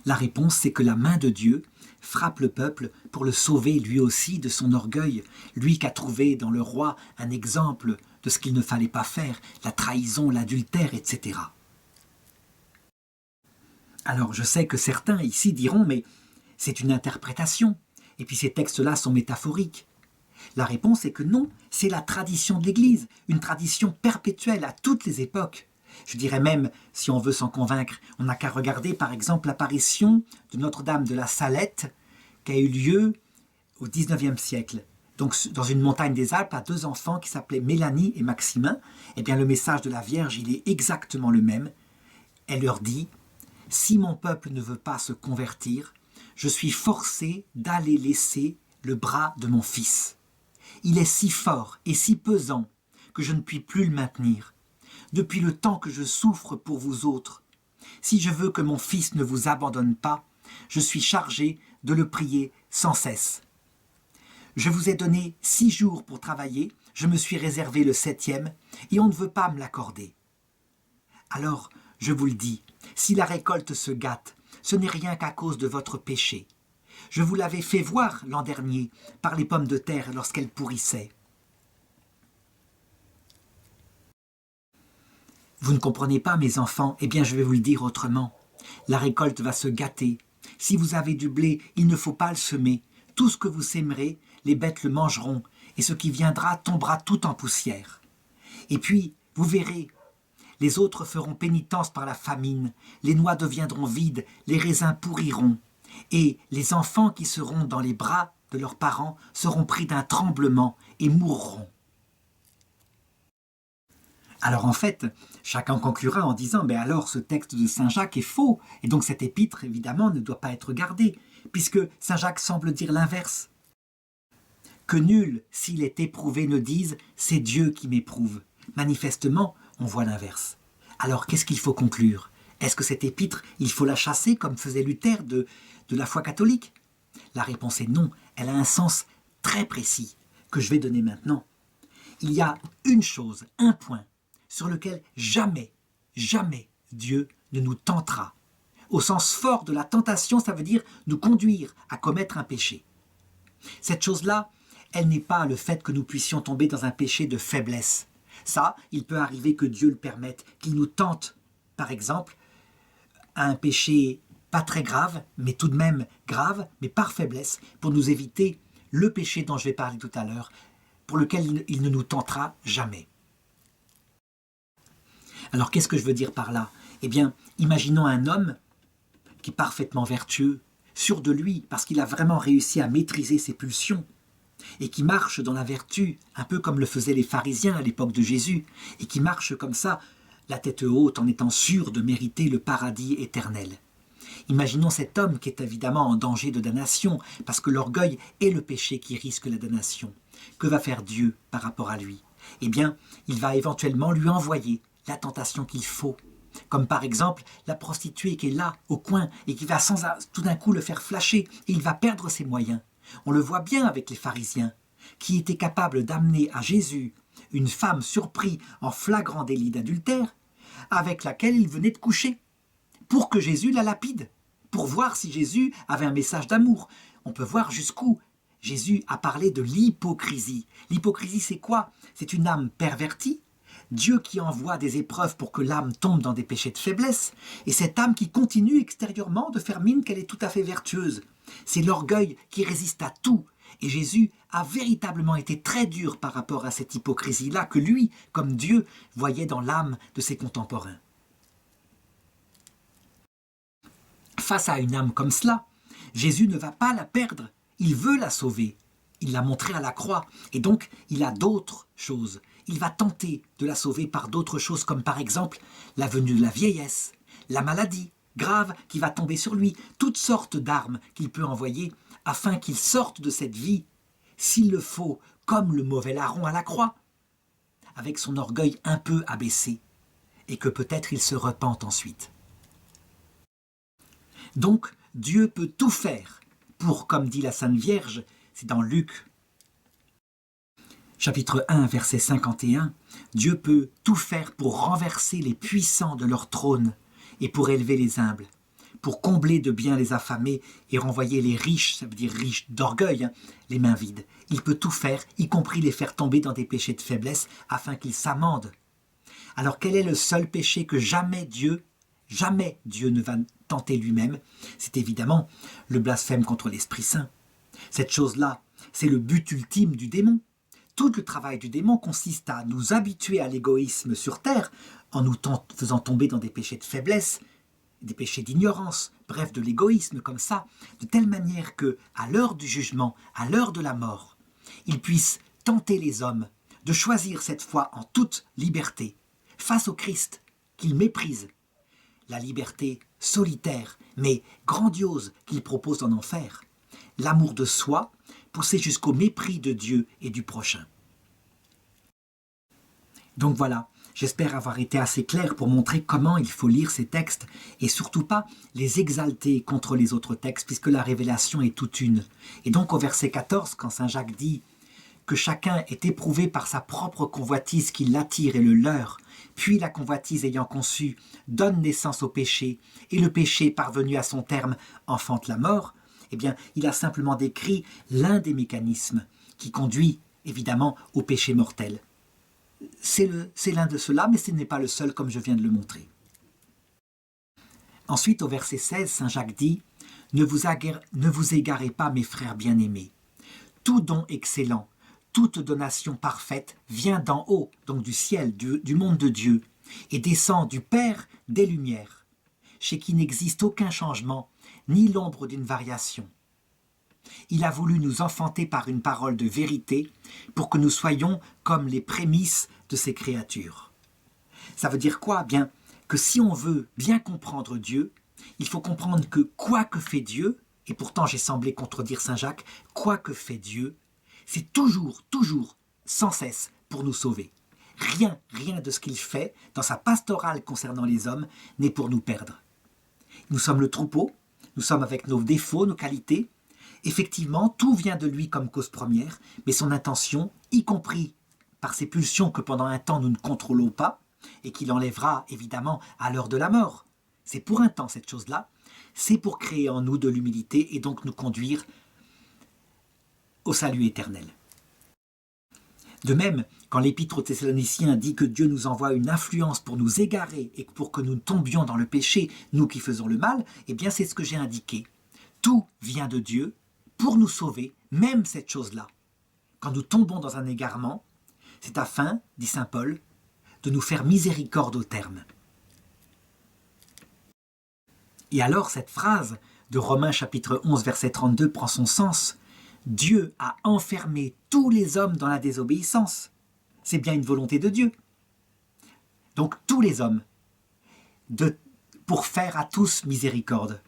La réponse, c'est que la main de Dieu frappe le peuple pour le sauver lui aussi de son orgueil, lui qui a trouvé dans le roi un exemple de ce qu'il ne fallait pas faire, la trahison, l'adultère, etc. Alors je sais que certains ici diront, mais c'est une interprétation, et puis ces textes-là sont métaphoriques. La réponse est que non, c'est la tradition de l'Église, une tradition perpétuelle à toutes les époques. Je dirais même, si on veut s'en convaincre, on n'a qu'à regarder par exemple l'apparition de Notre-Dame de la Salette qui a eu lieu au XIXe siècle. Donc dans une montagne des Alpes, à deux enfants qui s'appelaient Mélanie et Maximin, eh bien le message de la Vierge, il est exactement le même. Elle leur dit « Si mon peuple ne veut pas se convertir, je suis forcé d'aller laisser le bras de mon fils. Il est si fort et si pesant que je ne puis plus le maintenir. Depuis le temps que je souffre pour vous autres, si je veux que mon fils ne vous abandonne pas, je suis chargé de le prier sans cesse. Je vous ai donné 6 jours pour travailler, je me suis réservé le 7e et on ne veut pas me l'accorder. Alors, je vous le dis, si la récolte se gâte, ce n'est rien qu'à cause de votre péché. Je vous l'avais fait voir l'an dernier par les pommes de terre lorsqu'elles pourrissaient. Vous ne comprenez pas, mes enfants? Eh bien, je vais vous le dire autrement. La récolte va se gâter. Si vous avez du blé, il ne faut pas le semer. Tout ce que vous sèmerez, les bêtes le mangeront, et ce qui viendra tombera tout en poussière. Et puis, vous verrez, les autres feront pénitence par la famine, les noix deviendront vides, les raisins pourriront, et les enfants qui seront dans les bras de leurs parents seront pris d'un tremblement et mourront. Alors en fait, chacun conclura en disant « mais alors ce texte de Saint Jacques est faux, et donc cette épître évidemment ne doit pas être gardée, puisque Saint Jacques semble dire l'inverse. Que nul, s'il est éprouvé, ne dise « c'est Dieu qui m'éprouve ». Manifestement, on voit l'inverse. Alors qu'est-ce qu'il faut conclure? Est-ce que cette épître, il faut la chasser comme faisait Luther de la foi catholique? La réponse est non, elle a un sens très précis que je vais donner maintenant. Il y a une chose, un point, sur lequel jamais, jamais Dieu ne nous tentera. Au sens fort de la tentation, ça veut dire nous conduire à commettre un péché. Cette chose-là, elle n'est pas le fait que nous puissions tomber dans un péché de faiblesse. Ça, il peut arriver que Dieu le permette, qu'il nous tente, par exemple, à un péché pas très grave, mais tout de même grave, mais par faiblesse, pour nous éviter le péché dont je vais parler tout à l'heure, pour lequel il ne nous tentera jamais. Alors qu'est-ce que je veux dire par là? Eh bien, imaginons un homme qui est parfaitement vertueux, sûr de lui, parce qu'il a vraiment réussi à maîtriser ses pulsions, et qui marche dans la vertu, un peu comme le faisaient les pharisiens à l'époque de Jésus, et qui marche comme ça, la tête haute, en étant sûr de mériter le paradis éternel. Imaginons cet homme qui est évidemment en danger de damnation, parce que l'orgueil est le péché qui risque la damnation. Que va faire Dieu par rapport à lui? Eh bien, il va éventuellement lui envoyer la tentation qu'il faut. Comme par exemple la prostituée qui est là, au coin, et qui va tout d'un coup le faire flasher, et il va perdre ses moyens. On le voit bien avec les pharisiens, qui étaient capables d'amener à Jésus une femme surprise en flagrant délit d'adultère, avec laquelle il venait de coucher, pour que Jésus la lapide, pour voir si Jésus avait un message d'amour. On peut voir jusqu'où Jésus a parlé de l'hypocrisie. L'hypocrisie, c'est quoi? C'est une âme pervertie, Dieu qui envoie des épreuves pour que l'âme tombe dans des péchés de faiblesse, et cette âme qui continue extérieurement de faire mine qu'elle est tout à fait vertueuse. C'est l'orgueil qui résiste à tout, et Jésus a véritablement été très dur par rapport à cette hypocrisie-là que lui, comme Dieu, voyait dans l'âme de ses contemporains. Face à une âme comme cela, Jésus ne va pas la perdre, il veut la sauver. Il l'a montré à la croix, et donc il a d'autres choses. Il va tenter de la sauver par d'autres choses, comme par exemple la venue de la vieillesse, la maladie grave qui va tomber sur lui, toutes sortes d'armes qu'il peut envoyer afin qu'il sorte de cette vie, s'il le faut, comme le mauvais larron à la croix, avec son orgueil un peu abaissé, et que peut-être il se repente ensuite. Donc, Dieu peut tout faire pour, comme dit la Sainte Vierge, c'est dans Luc chapitre 1, verset 51, Dieu peut tout faire pour renverser les puissants de leur trône et pour élever les humbles, pour combler de biens les affamés et renvoyer les riches, ça veut dire riches d'orgueil, les mains vides. Il peut tout faire, y compris les faire tomber dans des péchés de faiblesse, afin qu'ils s'amendent. Alors quel est le seul péché que jamais Dieu ne va tenter lui-même? C'est évidemment le blasphème contre l'Esprit Saint. Cette chose-là, c'est le but ultime du démon. Tout le travail du démon consiste à nous habituer à l'égoïsme sur terre, en nous faisant tomber dans des péchés de faiblesse, des péchés d'ignorance, bref, de l'égoïsme comme ça, de telle manière que, à l'heure du jugement, à l'heure de la mort, il puisse tenter les hommes de choisir cette fois en toute liberté, face au Christ qu'ils méprisent, la liberté solitaire mais grandiose qu'il propose en enfer, l'amour de soi poussé jusqu'au mépris de Dieu et du prochain. Donc voilà, j'espère avoir été assez clair pour montrer comment il faut lire ces textes et surtout pas les exalter contre les autres textes puisque la révélation est toute une. Et donc au verset 14, quand saint Jacques dit que chacun est éprouvé par sa propre convoitise qui l'attire et le leurre, puis la convoitise ayant conçu donne naissance au péché et le péché parvenu à son terme enfante la mort, eh bien il a simplement décrit l'un des mécanismes qui conduit évidemment au péché mortel. C'est l'un de ceux-là, mais ce n'est pas le seul comme je viens de le montrer. Ensuite, au verset 16, saint Jacques dit « Ne vous égarez pas, mes frères bien-aimés. Tout don excellent, toute donation parfaite vient d'en haut, donc du ciel, du monde de Dieu, et descend du Père des Lumières, chez qui n'existe aucun changement, ni l'ombre d'une variation. Il a voulu nous enfanter par une parole de vérité pour que nous soyons comme les prémices de ses créatures. » Ça veut dire quoi? Bien que si on veut bien comprendre Dieu, il faut comprendre que quoi que fait Dieu, et pourtant j'ai semblé contredire saint Jacques, quoi que fait Dieu, c'est toujours, sans cesse pour nous sauver. Rien de ce qu'il fait dans sa pastorale concernant les hommes n'est pour nous perdre. Nous sommes le troupeau, nous sommes avec nos défauts, nos qualités. Effectivement, tout vient de lui comme cause première, mais son intention, y compris par ces pulsions que pendant un temps nous ne contrôlons pas, et qu'il enlèvera évidemment à l'heure de la mort, c'est pour un temps cette chose-là, c'est pour créer en nous de l'humilité et donc nous conduire au salut éternel. De même, quand l'Épître aux Thessaloniciens dit que Dieu nous envoie une influence pour nous égarer et pour que nous tombions dans le péché, nous qui faisons le mal, eh bien c'est ce que j'ai indiqué. Tout vient de Dieu pour nous sauver, même cette chose-là. Quand nous tombons dans un égarement, c'est afin, dit saint Paul, de nous faire miséricorde au terme. Et alors cette phrase de Romains chapitre 11 verset 32 prend son sens. Dieu a enfermé tous les hommes dans la désobéissance. C'est bien une volonté de Dieu. Donc tous les hommes, pour faire à tous miséricorde.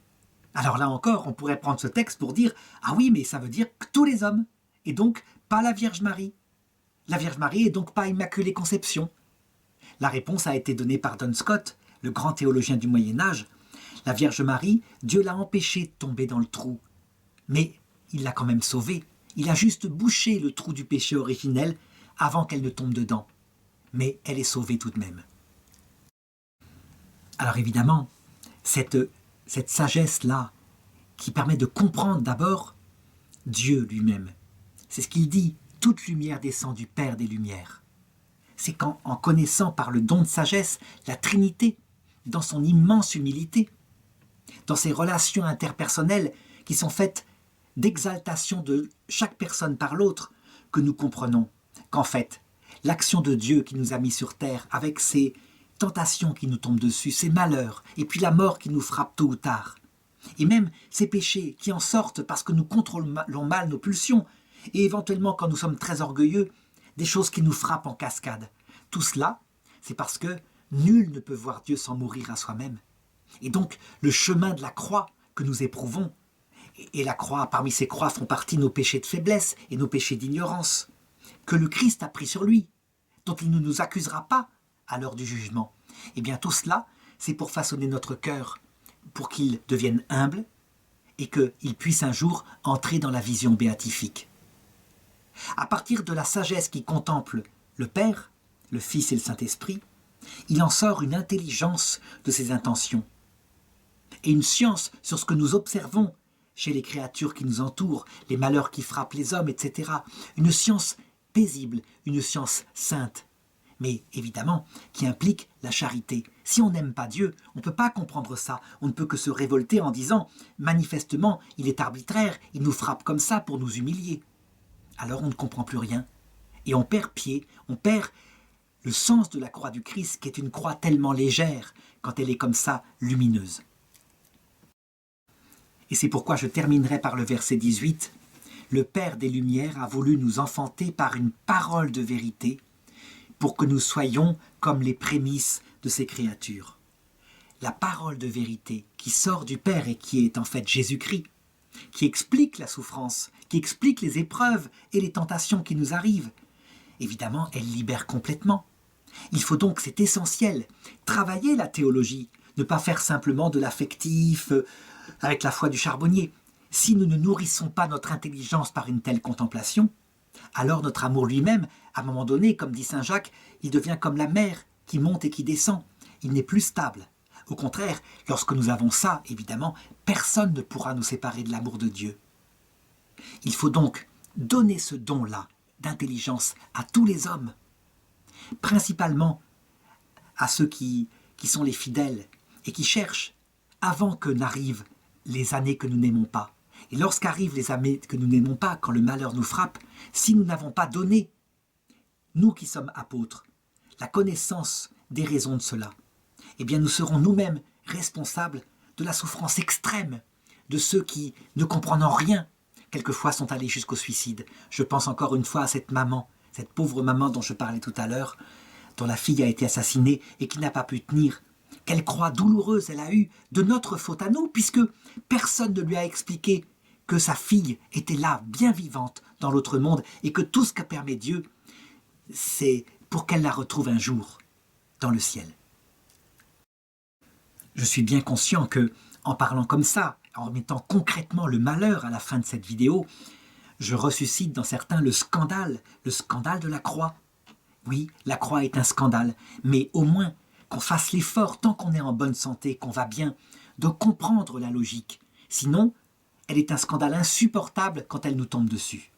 Alors là encore, on pourrait prendre ce texte pour dire « Ah oui, mais ça veut dire que tous les hommes, et donc pas la Vierge Marie. La Vierge Marie est donc pas Immaculée Conception. » La réponse a été donnée par Duns Scotus, le grand théologien du Moyen-Âge. La Vierge Marie, Dieu l'a empêchée de tomber dans le trou. Mais il l'a quand même sauvée. Il a juste bouché le trou du péché originel avant qu'elle ne tombe dedans. Mais elle est sauvée tout de même. Alors évidemment, cette sagesse-là, qui permet de comprendre d'abord Dieu lui-même. C'est ce qu'il dit, toute lumière descend du Père des Lumières. C'est qu'en connaissant par le don de sagesse la Trinité, dans son immense humilité, dans ses relations interpersonnelles qui sont faites d'exaltation de chaque personne par l'autre, que nous comprenons qu'en fait, l'action de Dieu qui nous a mis sur terre, avec ses tentations qui nous tombent dessus, ses malheurs, et puis la mort qui nous frappe tôt ou tard, et même ces péchés qui en sortent parce que nous contrôlons mal nos pulsions, et éventuellement quand nous sommes très orgueilleux, des choses qui nous frappent en cascade. Tout cela, c'est parce que nul ne peut voir Dieu sans mourir à soi-même. Et donc, le chemin de la croix que nous éprouvons, et la croix, parmi ces croix font partie nos péchés de faiblesse et nos péchés d'ignorance, que le Christ a pris sur lui, dont il ne nous accusera pas à l'heure du jugement. Et bien tout cela, c'est pour façonner notre cœur, pour qu'il devienne humble et qu'il puisse un jour entrer dans la vision béatifique. À partir de la sagesse qui contemple le Père, le Fils et le Saint-Esprit, il en sort une intelligence de ses intentions et une science sur ce que nous observons chez les créatures qui nous entourent, les malheurs qui frappent les hommes, etc. Une science paisible, une science sainte, mais évidemment qui implique la charité. Si on n'aime pas Dieu, on ne peut pas comprendre ça. On ne peut que se révolter en disant « manifestement, il est arbitraire, il nous frappe comme ça pour nous humilier ». Alors on ne comprend plus rien. Et on perd pied, on perd le sens de la croix du Christ, qui est une croix tellement légère quand elle est comme ça lumineuse. Et c'est pourquoi je terminerai par le verset 18. Le Père des Lumières a voulu nous enfanter par une parole de vérité pour que nous soyons comme les prémices de ses créatures. La parole de vérité qui sort du Père et qui est en fait Jésus-Christ, qui explique la souffrance, qui explique les épreuves et les tentations qui nous arrivent. Évidemment, elle libère complètement. Il faut donc, c'est essentiel, travailler la théologie, ne pas faire simplement de l'affectif avec la foi du charbonnier. Si nous ne nourrissons pas notre intelligence par une telle contemplation, alors notre amour lui-même, à un moment donné, comme dit saint Jacques, il devient comme la mer qui monte et qui descend. Il n'est plus stable. Au contraire, lorsque nous avons ça, évidemment, personne ne pourra nous séparer de l'amour de Dieu. Il faut donc donner ce don-là d'intelligence à tous les hommes, principalement à ceux qui sont les fidèles et qui cherchent, avant que n'arrivent les années que nous n'aimons pas. Et lorsqu'arrivent les années que nous n'aimons pas, quand le malheur nous frappe, si nous n'avons pas donné, nous qui sommes apôtres, la connaissance des raisons de cela, eh bien nous serons nous-mêmes responsables de la souffrance extrême de ceux qui, ne comprenant rien, quelquefois sont allés jusqu'au suicide. Je pense encore une fois à cette maman, cette pauvre maman dont je parlais tout à l'heure, dont la fille a été assassinée et qui n'a pas pu tenir. Quelle croix douloureuse elle a eue de notre faute à nous, puisque personne ne lui a expliqué que sa fille était là, bien vivante, dans l'autre monde, et que tout ce que permet Dieu, c'est pour qu'elle la retrouve un jour dans le ciel. Je suis bien conscient que, en parlant comme ça, en mettant concrètement le malheur à la fin de cette vidéo, je ressuscite dans certains le scandale de la croix. Oui, la croix est un scandale, mais au moins qu'on fasse l'effort, tant qu'on est en bonne santé, qu'on va bien, de comprendre la logique. Sinon, elle est un scandale insupportable quand elle nous tombe dessus.